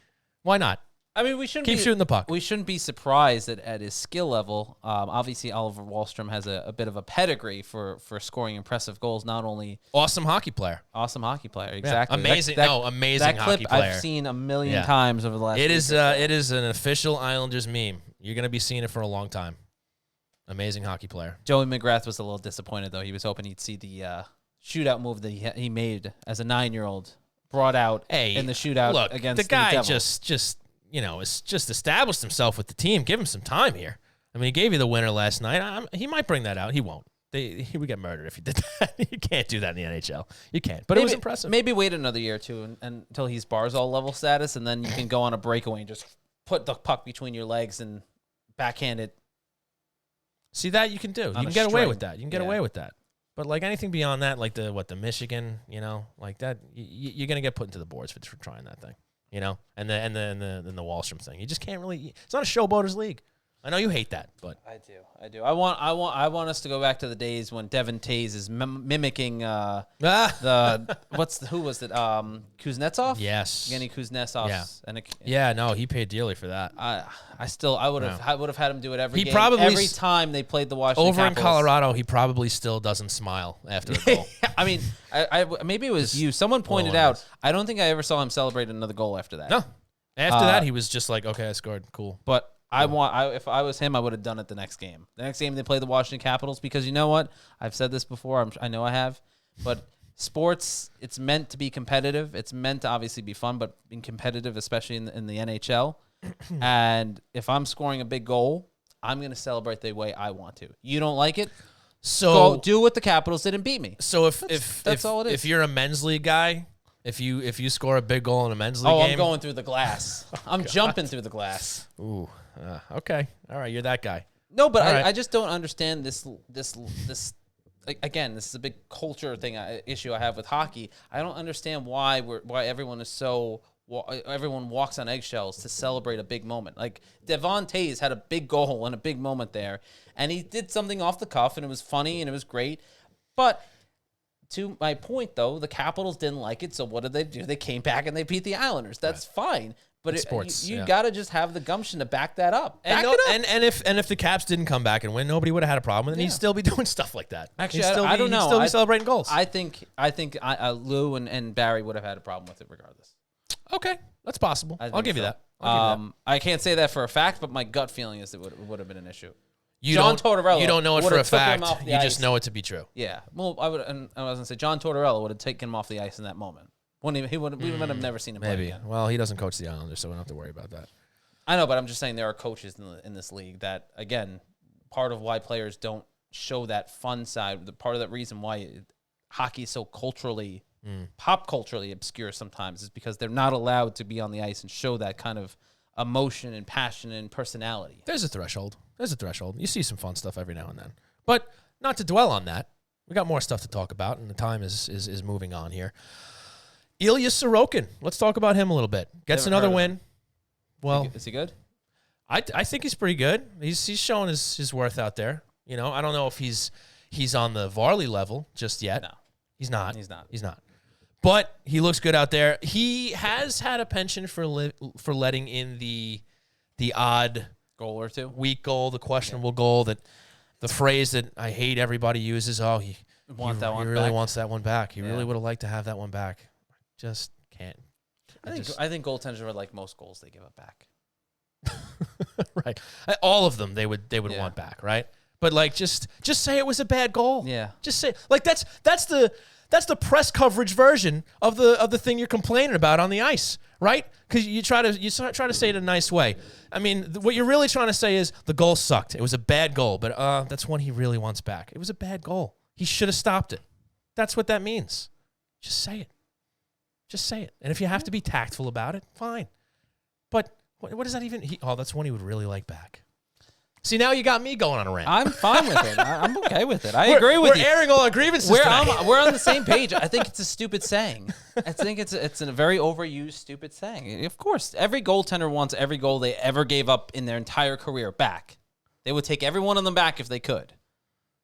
Why not? I mean, we shouldn't keep shooting the puck. We shouldn't be surprised at his skill level. Obviously, Oliver Wahlstrom has a bit of a pedigree for scoring impressive goals. Not only awesome hockey player, exactly, yeah. Amazing that hockey clip player. I've seen a million times over the last. It is an official Islanders meme. You're gonna be seeing it for a long time. Amazing hockey player. Joey McGrath was a little disappointed though. He was hoping he'd see the shootout move that he made as a 9-year-old brought out in the shootout against the guy. The just it's just established himself with the team. Give him some time here. I mean, he gave you the winner last night. He might bring that out. He won't. He would get murdered if he did that. You can't do that in the NHL. You can't. But it was impressive. Maybe wait another year or two until he's Barzal level status, and then you can go on a breakaway and just put the puck between your legs and backhand it. See, that you can do. You can get away with that. You can get away with that. But like anything beyond that, like the Michigan, like that, you're gonna get put into the boards for trying that thing. And the Wahlstrom thing. You just can't really. It's not a showboaters league. I know you hate that, but I do. I want us to go back to the days when Devin Tays is mimicking who was it? Kuznetsov? Yes, Evgeny Kuznetsov. Yeah. No, he paid dearly for that. I would have had him do it every game. Every time they played the Washington Capitals. In Colorado, he probably still doesn't smile after the goal. I mean, maybe it was you. Someone pointed out. I don't think I ever saw him celebrate another goal after that. No, after that he was just like, okay, I scored, cool. But if I was him, I would have done it the next game. The next game they play the Washington Capitals, because you know what? I've said this before. I know I have, but sports, it's meant to be competitive. It's meant to obviously be fun, but being competitive, especially in the NHL. And if I'm scoring a big goal, I'm going to celebrate the way I want to. You don't like it? So go do what the Capitals did and beat me. So that's all it is. If you're a men's league guy, if you score a big goal in a men's league game, I'm going through the glass. I'm jumping through the glass. Ooh, okay, all right, you're that guy. No, but I just don't understand this. Again, this is a big culture issue I have with hockey. I don't understand why everyone is everyone walks on eggshells to celebrate a big moment. Like Devon Tays had a big goal and a big moment there, and he did something off the cuff, and it was funny and it was great. But to my point, though, the Capitals didn't like it, so what did they do? They came back and they beat the Islanders. That's fine. But you got to just have the gumption to back that up. And if the Caps didn't come back and win, nobody would have had a problem with it. He'd still be doing stuff like that. Actually, I don't know. He'd still be celebrating goals. I think Lou and Barry would have had a problem with it regardless. Okay, that's possible. I'll give you that. I can't say that for a fact, but my gut feeling is it would have been an issue. John Tortorella. You don't know it for a fact. You ice. just know it to be true. Yeah. Well, I was gonna say John Tortorella would have taken him off the ice in that moment. We would have never seen him play again. Well, he doesn't coach the Islanders, so we don't have to worry about that. I know, but I'm just saying there are coaches in this league that, again, part of why players don't show that fun side, the part of that reason why hockey is so culturally, pop culturally obscure sometimes is because they're not allowed to be on the ice and show that kind of emotion and passion and personality. There's a threshold. You see some fun stuff every now and then. But not to dwell on that. We got more stuff to talk about, and the time is moving on here. Ilya Sorokin. Let's talk about him a little bit. Gets another win. Well, is he good? I think he's pretty good. He's showing his worth out there. You know, I don't know if he's on the Varley level just yet. No. He's not. He's not. He's not. But he looks good out there. He has had a penchant for letting in the odd goal or two, weak goal, the questionable goal, that the phrase that I hate everybody uses. Oh, he really wants that one back. He really would have liked to have that one back. Just can't. I think goaltenders are like most goals they give up back. Right. All of them they would want back, right? But like just say it was a bad goal. Yeah. Just say, like, that's the press coverage version of the thing you're complaining about on the ice, right? Because you try to say it in a nice way. I mean, what you're really trying to say is the goal sucked. It was a bad goal, but that's one he really wants back. It was a bad goal. He should have stopped it. That's what that means. Just say it. Just say it. And if you have to be tactful about it, fine. But what does that even... that's one he would really like back. See, now you got me going on a rant. I'm fine with it. I'm okay with it. I agree with you. We're airing all our grievances tonight. We're on the same page. I think it's a stupid saying. I think it's a very overused, stupid saying. Of course, every goaltender wants every goal they ever gave up in their entire career back. They would take every one of them back if they could.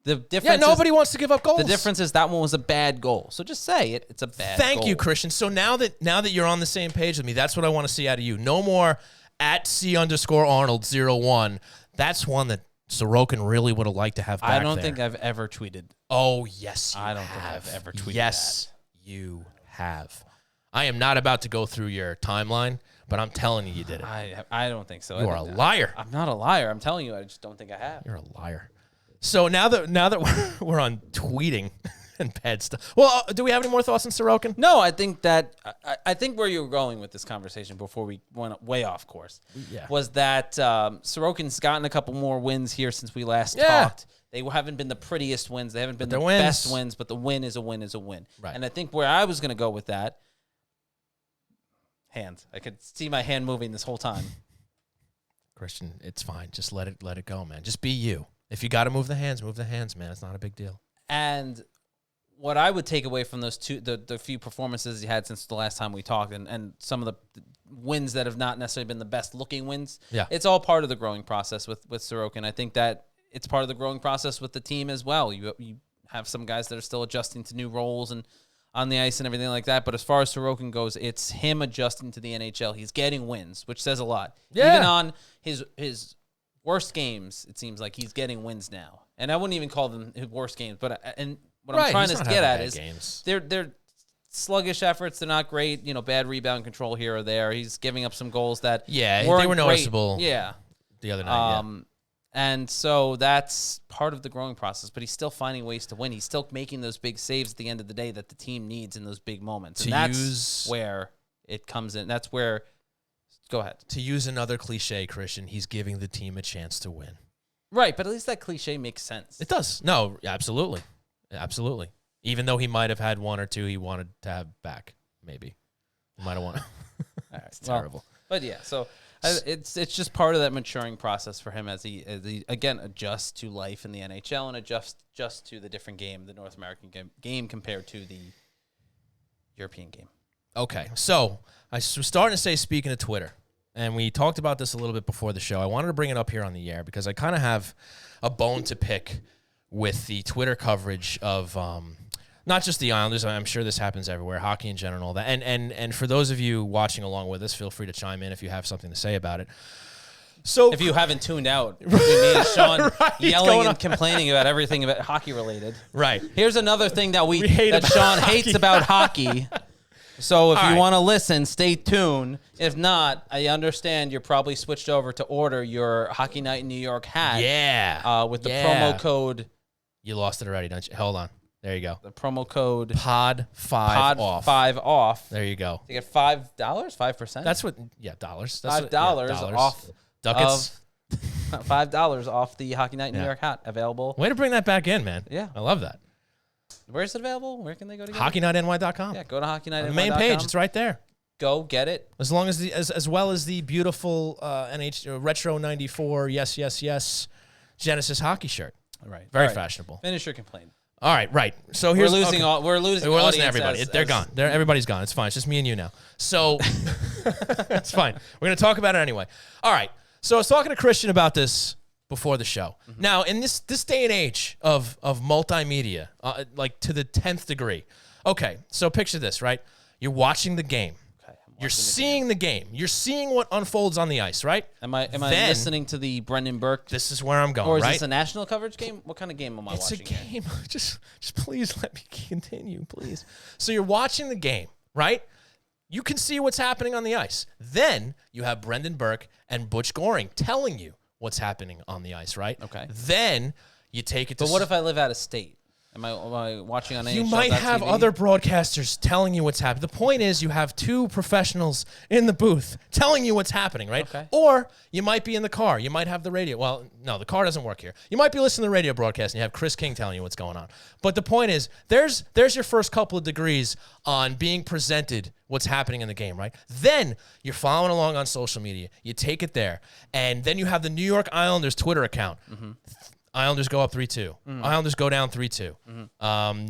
The difference nobody wants to give up goals. The difference is that one was a bad goal. So just say it. It's a bad goal. Thank you, Christian. So now that you're on the same page with me, that's what I want to see out of you. No more @C_Arnold01. That's one that Sorokin really would have liked to have back I don't there. think I've ever tweeted. Oh, yes, you I don't have. think I've ever tweeted Yes, you have. I am not about to go through your timeline, but I'm telling you did it. I don't think so. You are a liar. I'm not a liar. I'm telling you, I just don't think I have. You're a liar. So now that we're on tweeting and bad stuff. Well, do we have any more thoughts on Sorokin? No, I think that I think where you were going with this conversation before we went way off course was that Sorokin's gotten a couple more wins here since we last talked. They haven't been the prettiest wins. They haven't been the best wins, but the win is a win is a win. Right. And I think where I was going to go with that, hands. I could see my hand moving this whole time. Christian, it's fine. Just let it go, man. Just be you. If you got to move the hands, man. It's not a big deal. And what I would take away from those the few performances he had since the last time we talked, and some of the wins that have not necessarily been the best looking wins, it's all part of the growing process with Sorokin. I think that it's part of the growing process with the team as well. You have some guys that are still adjusting to new roles and on the ice and everything like that. But as far as Sorokin goes, it's him adjusting to the NHL. He's getting wins, which says a lot. Yeah. Even on his worst games, it seems like he's getting wins now. And I wouldn't even call them his worst games, but what I'm trying to get at is they're sluggish efforts. They're not great, bad rebound control here or there. He's giving up some goals that they were noticeable. Yeah, the other night. And so that's part of the growing process. But he's still finding ways to win. He's still making those big saves at the end of the day that the team needs in those big moments. And that's where it comes in. That's where. Go ahead. To use another cliche, Christian, he's giving the team a chance to win. Right, but at least that cliche makes sense. It does. No, absolutely. Absolutely. Even though he might have had one or two he wanted to have back, maybe. He might have wanted. All right, it's terrible. But yeah, so it's just part of that maturing process for him as he again adjusts to life in the NHL and adjusts to the different game, the North American game compared to the European game. Okay, so I was starting to say, speaking of Twitter, and we talked about this a little bit before the show. I wanted to bring it up here on the air because I kind of have a bone to pick with the Twitter coverage of not just the Islanders. I'm sure this happens everywhere, hockey in general, and all that. And for those of you watching along with us, feel free to chime in if you have something to say about it. So if you haven't tuned out, between me and Sean yelling and complaining about everything about hockey related. Right. Here's another thing that Sean hates about hockey. So if All you right. want to listen, stay tuned. If not, I understand you're probably switched over to order your Hockey Night in New York hat. Yeah. With the promo code. You lost it already, don't you? Hold on. There you go. The promo code Pod5 off. Pod5 off. There you go. To get $5, 5%. That's what. Yeah, dollars. That's $5 dollars off. Ducats. $5 off the Hockey Night in New York hat available. Way to bring that back in, man. Yeah. I love that. Where's it available? Where can they go to get HockeyNightNY.com. Yeah, go to HockeyNightNY.com. On the main page, it's right there. Go get it. As long as as well as the beautiful retro '94 yes Genesis hockey shirt. Right. Very fashionable. Finish your complaint. All right, right. So We're here's losing. okay. We're losing. We're losing everybody. They're gone. Everybody's gone. It's fine. It's just me and you now. So it's fine. We're gonna talk about it anyway. All right. So I was talking to Christian about this before the show. Mm-hmm. Now, in this day and age of multimedia, like to the 10th degree. Okay, so picture this, right? You're watching the game. You're seeing the game. You're seeing what unfolds on the ice, right? Am I listening to the Brendan Burke? This is where I'm going, or is right? this a national coverage game? What kind of game am I watching? It's a game. Just please let me continue, please. So you're watching the game, right? You can see what's happening on the ice. Then you have Brendan Burke and Butch Goring telling you what's happening on the ice, right? Okay. Then you take it to... But what if I live out of state? Am I watching on NHL.TV? You might have other broadcasters telling you what's happening. The point is you have two professionals in the booth telling you what's happening, right? Okay. Or you might be in the car. You might have the radio. Well, no, the car doesn't work here. You might be listening to the radio broadcast and you have Chris King telling you what's going on. But the point is there's your first couple of degrees on being presented what's happening in the game, right? Then you're following along on social media. You take it there. And then you have the New York Islanders Twitter account. Mm-hmm. Islanders go up 3-2. Islanders go down 3-2.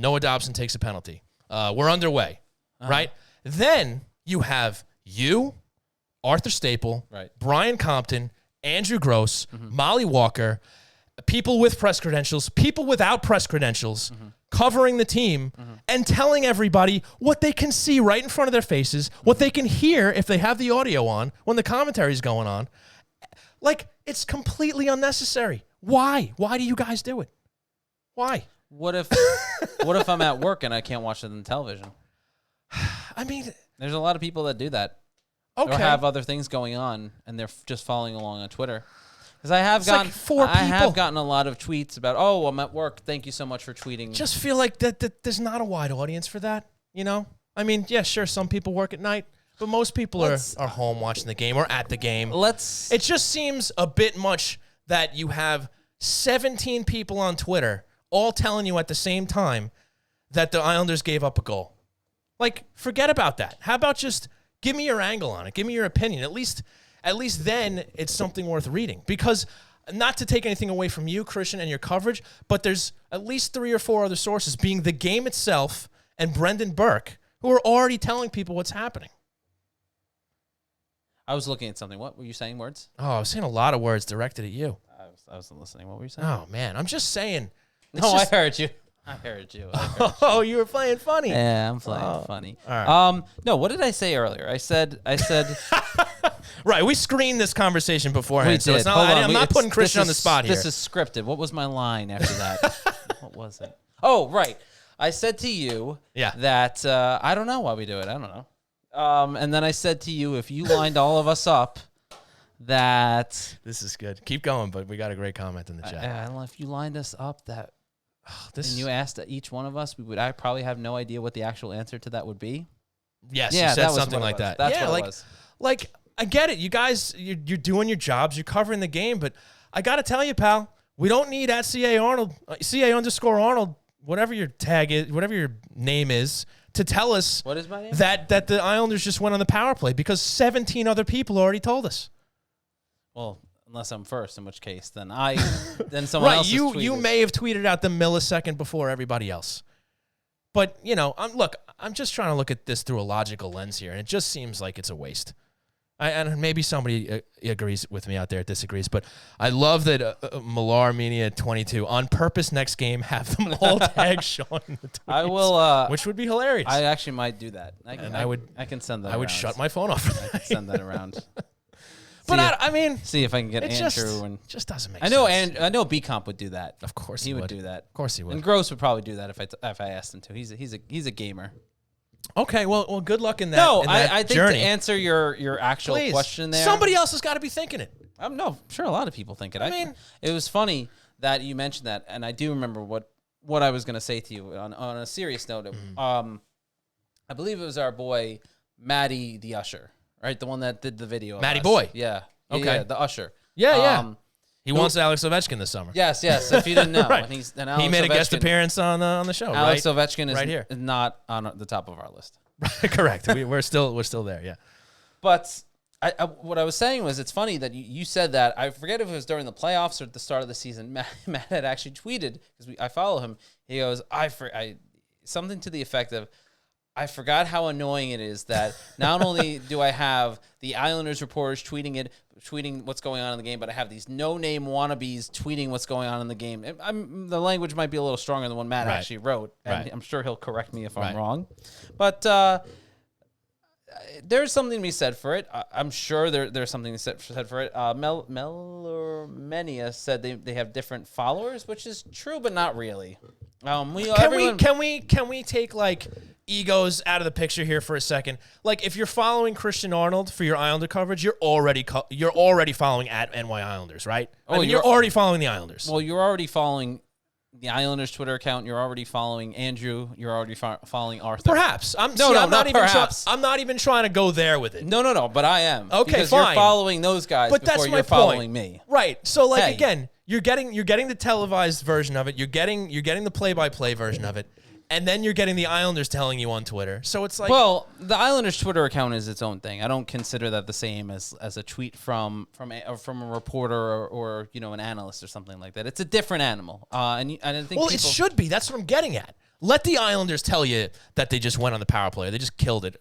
Noah Dobson takes a penalty. We're underway, right? Then you have you, Arthur Staple, right. Brian Compton, Andrew Gross, Molly Walker, people with press credentials, people without press credentials, covering the team and telling everybody what they can see right in front of their faces, what they can hear if they have the audio on when the commentary is going on. Like, it's completely unnecessary. Why? Why do you guys do it? Why? What if I'm at work and I can't watch it on television? I mean, there's a lot of people that do that. Okay. Or have other things going on and they're just following along on Twitter. Because I have gotten like 4 people. I have gotten a lot of tweets about, oh, I'm at work. Thank you so much for tweeting. Just feel like that there's not a wide audience for that, you know? I mean, yeah, sure, some people work at night, but most people are home watching the game or at the game. It just seems a bit much that you have 17 people on Twitter all telling you at the same time that the Islanders gave up a goal. Like, forget about that. How about just give me your angle on it? Give me your opinion. At least then it's something worth reading. Because not to take anything away from you, Christian, and your coverage, but there's at least 3 or 4 other sources, being the game itself and Brendan Burke, who are already telling people what's happening. I was looking at something. What were you saying, words? Oh, I was saying a lot of words directed at you. I wasn't listening. What were you saying? Oh, man. I'm just saying. No, I heard you. I heard you. Oh, you were playing funny. Yeah, I'm playing funny. All right. No, what did I say earlier? I said. Right, we screened this conversation beforehand, We so did. it's not. Hold on. I'm not putting Christian on the spot here. This is scripted. What was my line after that? What was it? Oh, right. I said to you that I don't know why we do it. I don't know. And then I said to you, if you lined all of us up, that this is good. Keep going, but we got a great comment in the chat. I don't know if you lined us up that. And you asked each one of us, I probably have no idea what the actual answer to that would be. Yes, you said something like that. That's what it was. Like, I get it. You guys, you're doing your jobs. You're covering the game. But I got to tell you, pal, we don't need at CA Arnold, CA_Arnold, whatever your tag is, whatever your name is, to tell us what is my name? that the Islanders just went on the power play because 17 other people already told us. Well, unless I'm first, in which case, then someone else. Right, you may have tweeted out the millisecond before everybody else. But, you know, I'm just trying to look at this through a logical lens here, and it just seems like it's a waste. And maybe somebody agrees with me out there, disagrees, but I love that Millar Media 22 on purpose next game have them all tag Sean in the tweets, I will, which would be hilarious. I actually might do that. I can send that. I would shut my phone off. I can send that around. But I mean, see if I can get it Andrew just doesn't make sense. I know B Comp would do that. Of course he would do that. Of course he would. And Gross would probably do that if I asked him to. He's a gamer. Okay, well, good luck in that. No, in that I think journey. to answer your actual Please. question there, Somebody else has got to be thinking it. No, I'm sure a lot of people think it. I mean, it was funny that you mentioned that, and I do remember what I was going to say to you on a serious note. I believe it was our boy Matty the Usher, right? The one that did the video. Matty Boy. Yeah. Okay. Yeah, the Usher. Yeah. He wants Alex Ovechkin this summer. Yes. If you didn't know, Right. and Alex He made a guest Ovechkin- appearance on the show. Alex right? Ovechkin is right here. not on the top of our list. Correct. We're still there. Yeah. But what I was saying was, it's funny that you said that. I forget if it was during the playoffs or at the start of the season. Matt had actually tweeted, because I follow him. He goes, something to the effect of, I forgot how annoying it is that not only do I have the Islanders reporters tweeting what's going on in the game, but I have these no-name wannabes tweeting what's going on in the game. The language might be a little stronger than what Matt actually wrote, and I'm sure he'll correct me if I'm wrong. But there's something to be said for it. I'm sure there's something to be said for it. Melormenia said they have different followers, which is true, but not really. Can we take like egos out of the picture here for a second? Like, if you're following Christian Arnold for your Islander coverage, you're already following at NY Islanders, right? I mean, you're already following the Islanders. Well, you're already following the Islanders Twitter account. You're already following Andrew. You're already following Arthur. Perhaps. I'm not even trying to go there with it. No. But I am. Okay, because fine. You're following those guys but before that's you're my following point. me. Right. So, like, Hey. again, you're getting the televised version of it. You're getting the play-by-play version of it. And then you're getting the Islanders telling you on Twitter. So it's like, well, the Islanders Twitter account is its own thing. I don't consider that the same as a tweet from a reporter or an analyst or something like that. It's a different animal. And I think it should be. That's what I'm getting at. Let the Islanders tell you that they just went on the power play. They just killed it,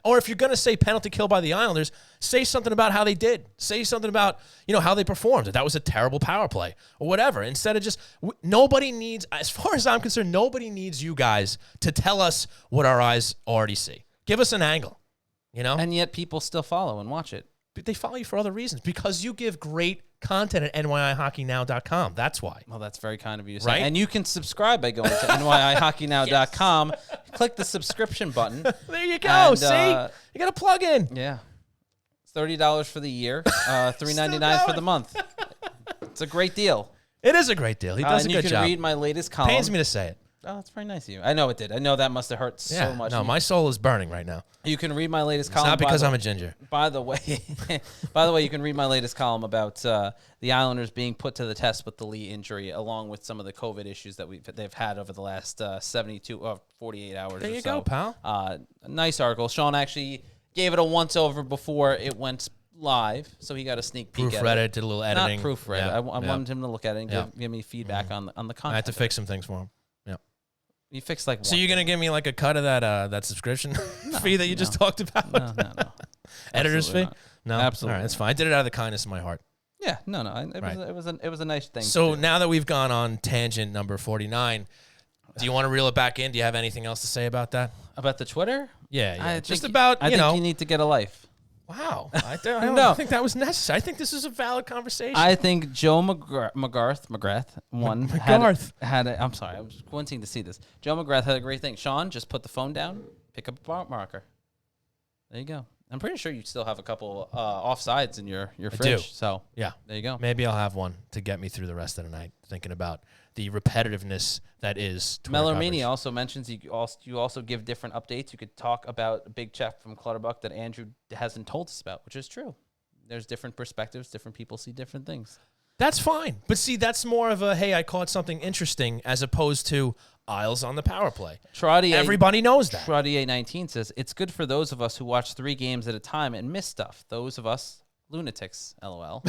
Or if you're going to say penalty kill by the Islanders, say something about how they did. Say something about, how they performed. That was a terrible power play or whatever. Instead of just, nobody needs, as far as I'm concerned, nobody needs you guys to tell us what our eyes already see. Give us an angle, And yet people still follow and watch it. But they follow you for other reasons, because you give great content at nyihockeynow.com. That's why. Well, that's very kind of you to Right? say. And you can subscribe by going to nyihockeynow.com, click the subscription button. There you go. And, See? You got a plug in. Yeah. It's $30 for the year, $3.99 for the month. It's a great deal. It is a great deal. He does a good job. You can read my latest column. Pains me to say it. Oh, that's very nice of you. I know it did. I know that must have hurt so much. No, my soul is burning right now. You can read my latest It's column. not because I'm a ginger. By the way, you can read my latest column about the Islanders being put to the test with the Lee injury, along with some of the COVID issues that they've had over the last 48 hours. There you or so. go, pal. A nice article. Sean actually gave it a once over before it went live, so he got a sneak peek. Proofread it, did a little editing. Not proofread. Yeah, I wanted him to look at it and give me feedback on the content. I had to fix some things for him. You fixed like one. So you're going to give me like a cut of that subscription fee that you just talked about? No. Editor's fee? Not. No? Absolutely All right, that's fine. I did it out of the kindness of my heart. Yeah, no. It was a nice thing. So now that we've gone on tangent number 49, do you want to reel it back in? Do you have anything else to say about that? About the Twitter? Yeah. I just think, about, I think you need to get a life. Wow. I don't think that was necessary. I think this is a valid conversation. I think Joe McGrath had a, I'm sorry, I was wanting to see this. Joe McGrath had a great thing. Sean, just put the phone down, pick up a marker. There you go. I'm pretty sure you still have a couple offsides in your fridge. I do. So yeah, there you go. Maybe I'll have one to get me through the rest of the night, thinking about the repetitiveness that is Twitter Melormini coverage. also mentions you also give different updates. You could talk about a big check from Clutterbuck that Andrew hasn't told us about, which is true. There's different perspectives. Different people see different things. That's fine. But see, that's more of a, hey, I caught something interesting, as opposed to Isles on the power play. Everybody knows that. Trottier19 says, it's good for those of us who watch 3 games at a time and miss stuff. Those of us lunatics, LOL.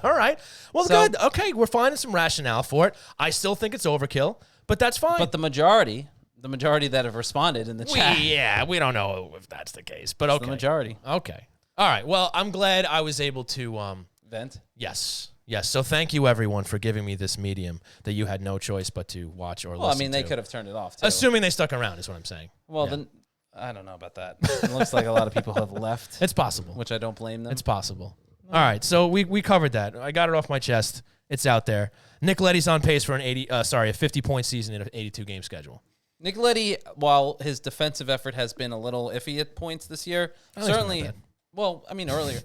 All right. Well, good. Okay, we're finding some rationale for it. I still think it's overkill, but that's fine. But the majority that have responded in the chat. Yeah, we don't know if that's the case, but okay. The majority. Okay. All right. Well, I'm glad I was able to vent. Yes. So thank you, everyone, for giving me this medium that you had no choice but to watch or listen to. Well, I mean, they could have turned it off, too. Assuming they stuck around is what I'm saying. Well, then, I don't know about that. It looks like a lot of people have left. It's possible. Which I don't blame them. It's possible. All right, so we covered that. I got it off my chest. It's out there. Nick Leddy's on pace for a 50-point season in an 82-game schedule. Nicoletti, while his defensive effort has been a little iffy at points this year, certainly. Well, I mean, earlier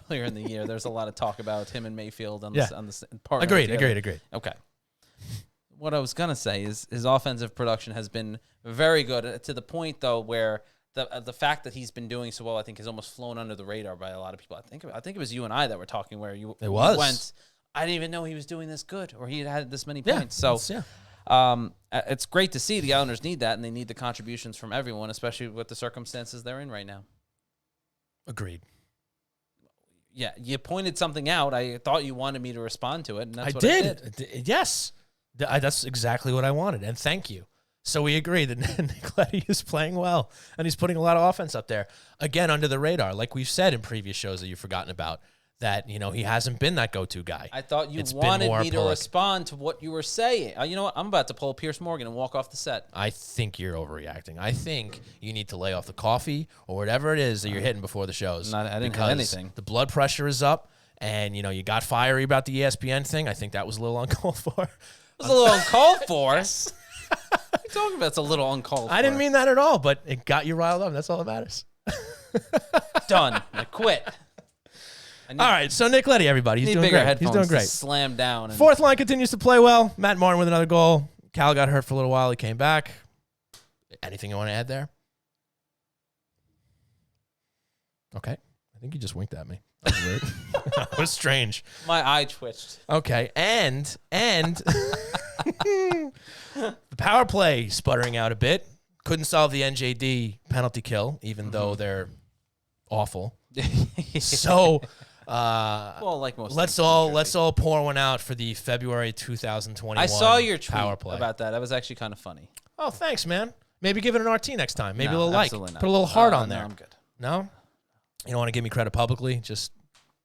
in the year, there's a lot of talk about him and Mayfield on the partner. Agreed. Okay. What I was gonna say is his offensive production has been very good to the point though where the fact that he's been doing so well, I think, has almost flown under the radar by a lot of people. I think it was you and I that were talking where you went. I didn't even know he was doing this good or he had this many points. So it's great to see. The Islanders need that, and they need the contributions from everyone, especially with the circumstances they're in right now. Agreed. Yeah, you pointed something out. I thought you wanted me to respond to it, and that's what I did. Yes. That's exactly what I wanted, and thank you. So we agree that Nicoletti is playing well, and he's putting a lot of offense up there. Again, under the radar, like we've said in previous shows that you've forgotten about, that, he hasn't been that go-to guy. I thought you wanted me to respond to what you were saying. You know what? I'm about to pull Pierce Morgan and walk off the set. I think you're overreacting. I think you need to lay off the coffee or whatever it is that you're hitting before the shows. I didn't have anything. The blood pressure is up, and, you got fiery about the ESPN thing. I think that was a little uncalled for. It was a little uncalled for. What are you talking about? It's a little uncalled for. I didn't mean that at all, but it got you riled up. That's all that matters. Done. I quit. All right, so Nicoletti, everybody. He's doing great. He's doing great. Slam down. Fourth line continues to play well. Matt Martin with another goal. Cal got hurt for a little while. He came back. Anything you want to add there? Okay. I think you just winked at me. That was weird. That was strange. My eye twitched. Okay, and the power play sputtering out a bit. Couldn't solve the NJD penalty kill, even though they're awful. So, well, like most, let's all pour one out for the February 2021. I saw your tweet power play about that. That was actually kind of funny. Oh, thanks, man. Maybe give it an RT next time. Maybe no, a little like. Not. Put a little heart on there. No, I'm good. No, you don't want to give me credit publicly.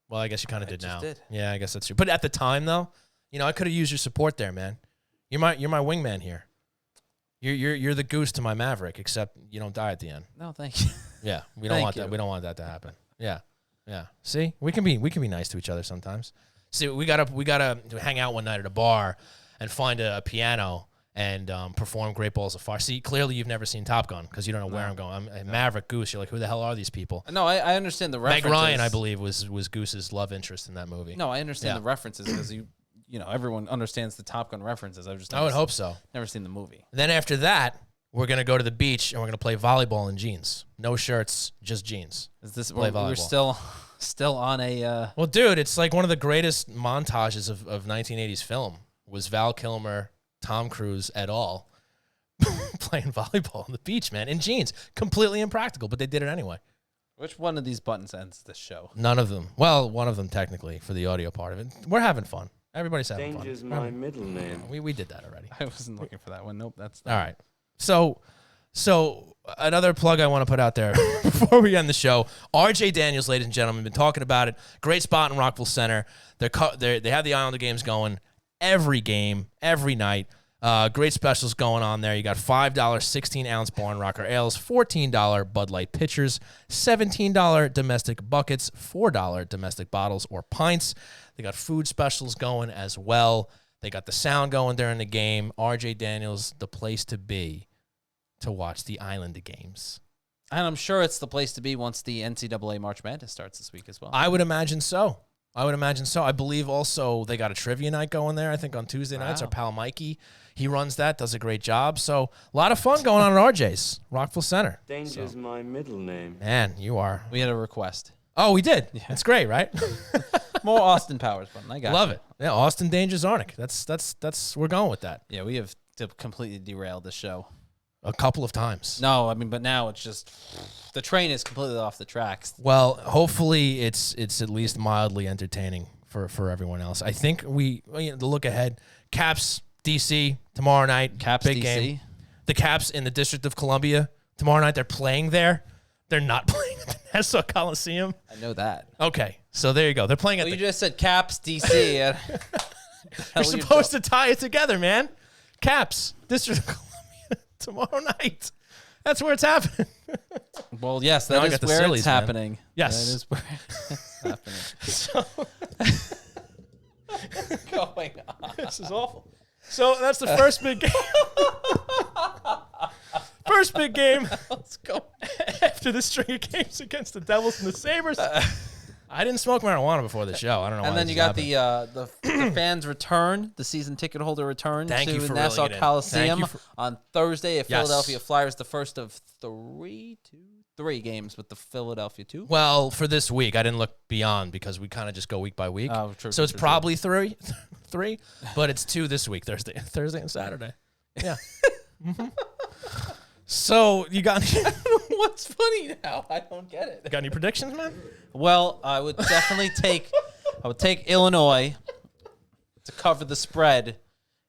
Well, I guess you kind of did now. Did. Yeah, I guess that's true. But at the time, though, I could have used your support there, man. You're my wingman here. You're the goose to my Maverick, except you don't die at the end. No, thank you. Yeah, we don't want that. We don't want that to happen. Yeah. See, we can be nice to each other sometimes. See, we gotta hang out one night at a bar and find a piano and perform Great Balls of Fire. See, clearly you've never seen Top Gun because you don't know where I'm going. I'm Maverick, Goose. You're like, who the hell are these people? No, I understand the references. Meg Ryan, I believe, was Goose's love interest in that movie. No, I understand the references because everyone understands the Top Gun references. I would hope so. Never seen the movie. Then after that, we're gonna go to the beach and we're gonna play volleyball in jeans, no shirts, just jeans. Is this play volleyball? We're still on a? Well, dude, it's like one of the greatest montages of 1980s film was Val Kilmer, Tom Cruise et al. Playing volleyball on the beach, man, in jeans. Completely impractical, but they did it anyway. Which one of these buttons ends this show? None of them. Well, one of them technically for the audio part of it. We're having fun. Everybody's having fun. Danger's my middle name. We did that already. I wasn't looking for that one. Nope, that's all right. So another plug I want to put out there before we end the show. RJ Daniels, ladies and gentlemen, been talking about it. Great spot in Rockville Center. They have the Islander games going every game, every night. Great specials going on there. You got $5 16-ounce Barn Rocker ales, $14 Bud Light pitchers, $17 domestic buckets, $4 domestic bottles or pints. They got food specials going as well. They got the sound going during the game. RJ Daniels, the place to be to watch the Islander games. And I'm sure it's the place to be once the NCAA March Madness starts this week as well. I would imagine so. I believe also they got a trivia night going there, I think, on Tuesday nights. Our pal Mikey, he runs that, does a great job. So a lot of fun going on at RJ's, Rockville Center. Danger's my middle name. Man, you are. We had a request. Oh, we did? Yeah. That's great, right? More Austin Powers button. I got Love it. Yeah, Austin Danger's Arnick. That's we're going with that. Yeah, we have completely derailed the show. A couple of times. No, I mean, but now it's just the train is completely off the tracks. Well, hopefully it's at least mildly entertaining for everyone else. I think the look ahead. Caps DC tomorrow night. Caps big DC. Game. The Caps in the District of Columbia tomorrow night. They're playing there. They're not playing at the Nassau Coliseum. I know that. Okay, so there you go. They're playing at. You just said Caps DC. You're supposed to tie it together, man. Caps District of Columbia. Tomorrow night. That's where it's happening. Well, yes, that is where it's happening. Yes. That is where it's happening. What's going on? This is awful. So that's the first big game. First big game. Let's go. After the string of games against the Devils and the Sabres. I didn't smoke marijuana before the show. I don't know. And why then you got the fans return, the season ticket holder return to Nassau Coliseum on Thursday at Philadelphia Flyers, the first of three games with the Philadelphia 2. Well, for this week, I didn't look beyond because we kind of just go week by week. Oh, true, so it's probably three, but it's 2 this week, Thursday and Saturday. Yeah. Mm-hmm. So you got what's funny now? I don't get it. Got any predictions, man? Well, I would definitely take Illinois to cover the spread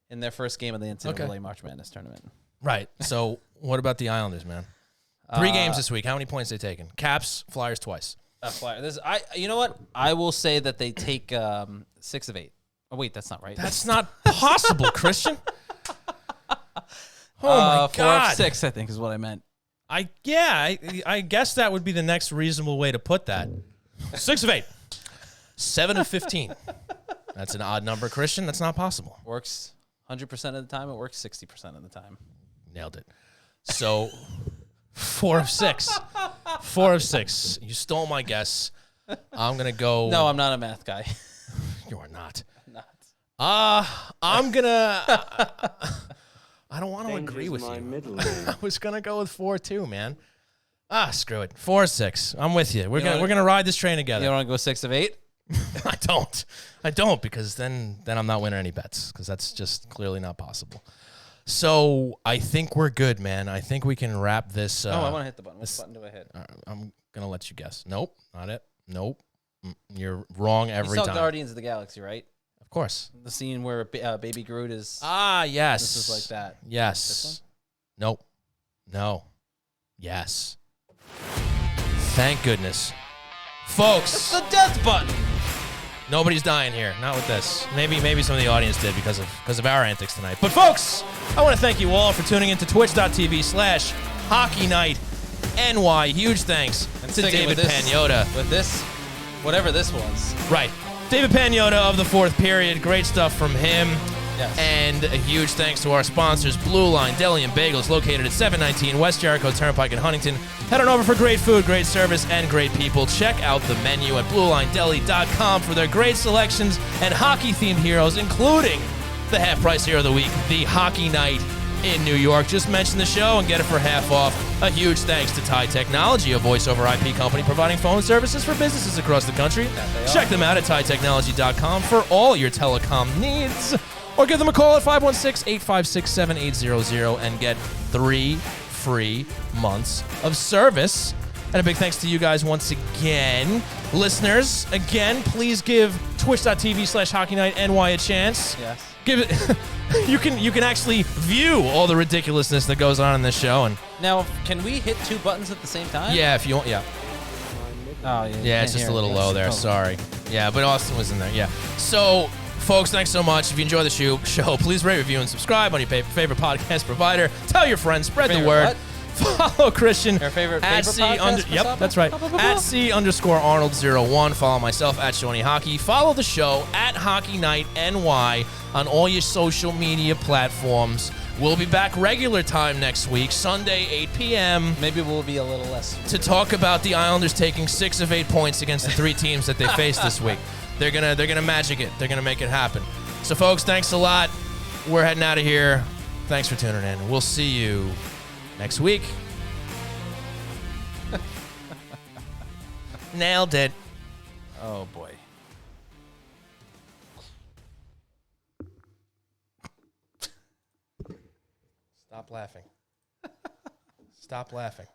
in their first game of the NCAA March Madness tournament. Right. So what about the Islanders, man? 3 games this week. How many points they taken? Caps, Flyers twice. You know what? I will say that they take 6 of 8. Oh wait, that's not right. That's not possible, Christian. Oh my God! 4 of 6, I think, is what I meant. I guess that would be the next reasonable way to put that. 6 of 8, 7 of 15. That's an odd number, Christian. That's not possible. Works 100% of the time. It works 60% of the time. Nailed it. So 4 of 6. 4 of 6. You stole my guess. I'm gonna go. No, I'm not a math guy. You are not. I'm not. I'm gonna. I don't want to agree with my you. Middle name. I was gonna go with 4 too, man. Screw it. 4 of 6. I'm with you. We're gonna ride this train together. You don't want to go 6 of 8? I don't because then I'm not winning any bets because that's just clearly not possible. So I think we're good, man. I think we can wrap this. I want to hit the button. What button do I hit? I'm gonna let you guess. Nope, not it. Nope, you're wrong every you saw time. Guardians of the Galaxy, right? Of course. The scene where Baby Groot is. Yes. This is like that. Yes. This Nope. No. Yes. Thank goodness, folks. It's the death button. Nobody's dying here. Not with this. Maybe some of the audience did because of our antics tonight. But folks, I want to thank you all for tuning into twitch.tv/HockeyNightNY. Huge thanks to David Pagnotta. With this, whatever this was. Right. David Pagnotta of the Fourth Period. Great stuff from him. Yes. And a huge thanks to our sponsors, Blue Line Deli and Bagels, located at 719 West Jericho Turnpike in Huntington. Head on over for great food, great service, and great people. Check out the menu at BlueLineDeli.com for their great selections and hockey-themed heroes, including the half-price hero of the week, the Hockey Night in New York. Just mention the show and get it for half off. A huge thanks to Ty Technology, a voice-over IP company providing phone services for businesses across the country. Check them out at TyTechnology.com for all your telecom needs. Or give them a call at 516-856-7800 and get 3 free months of service. And a big thanks to you guys once again. Listeners, again, please give twitch.tv/HockeyNightNY a chance. Yes. Give it. You can actually view all the ridiculousness that goes on in this show. And now, can we hit 2 buttons at the same time? yeah, if you want, yeah. Oh, Yeah, it's just a little low there. Sorry. Yeah, but Austin was in there. Yeah. So, folks, thanks so much. If you enjoy the show, please rate, review, and subscribe on your favorite podcast provider. Tell your friends. Spread the word. What? Follow Christian Your favorite at podcast? Yep, that's right. At C_Arnold01. Follow myself at Shawnee Hockey. Follow the show at Hockey Night NY on all your social media platforms. We'll be back regular time next week, Sunday, 8 p.m. Maybe we'll be a little less. to talk about the Islanders taking 6 of 8 points against the 3 teams that they faced this week. They're gonna magic it. They're gonna make it happen. So, folks, thanks a lot. We're heading out of here. Thanks for tuning in. We'll see you next week. Nailed it. Oh, boy. Stop laughing. Stop laughing.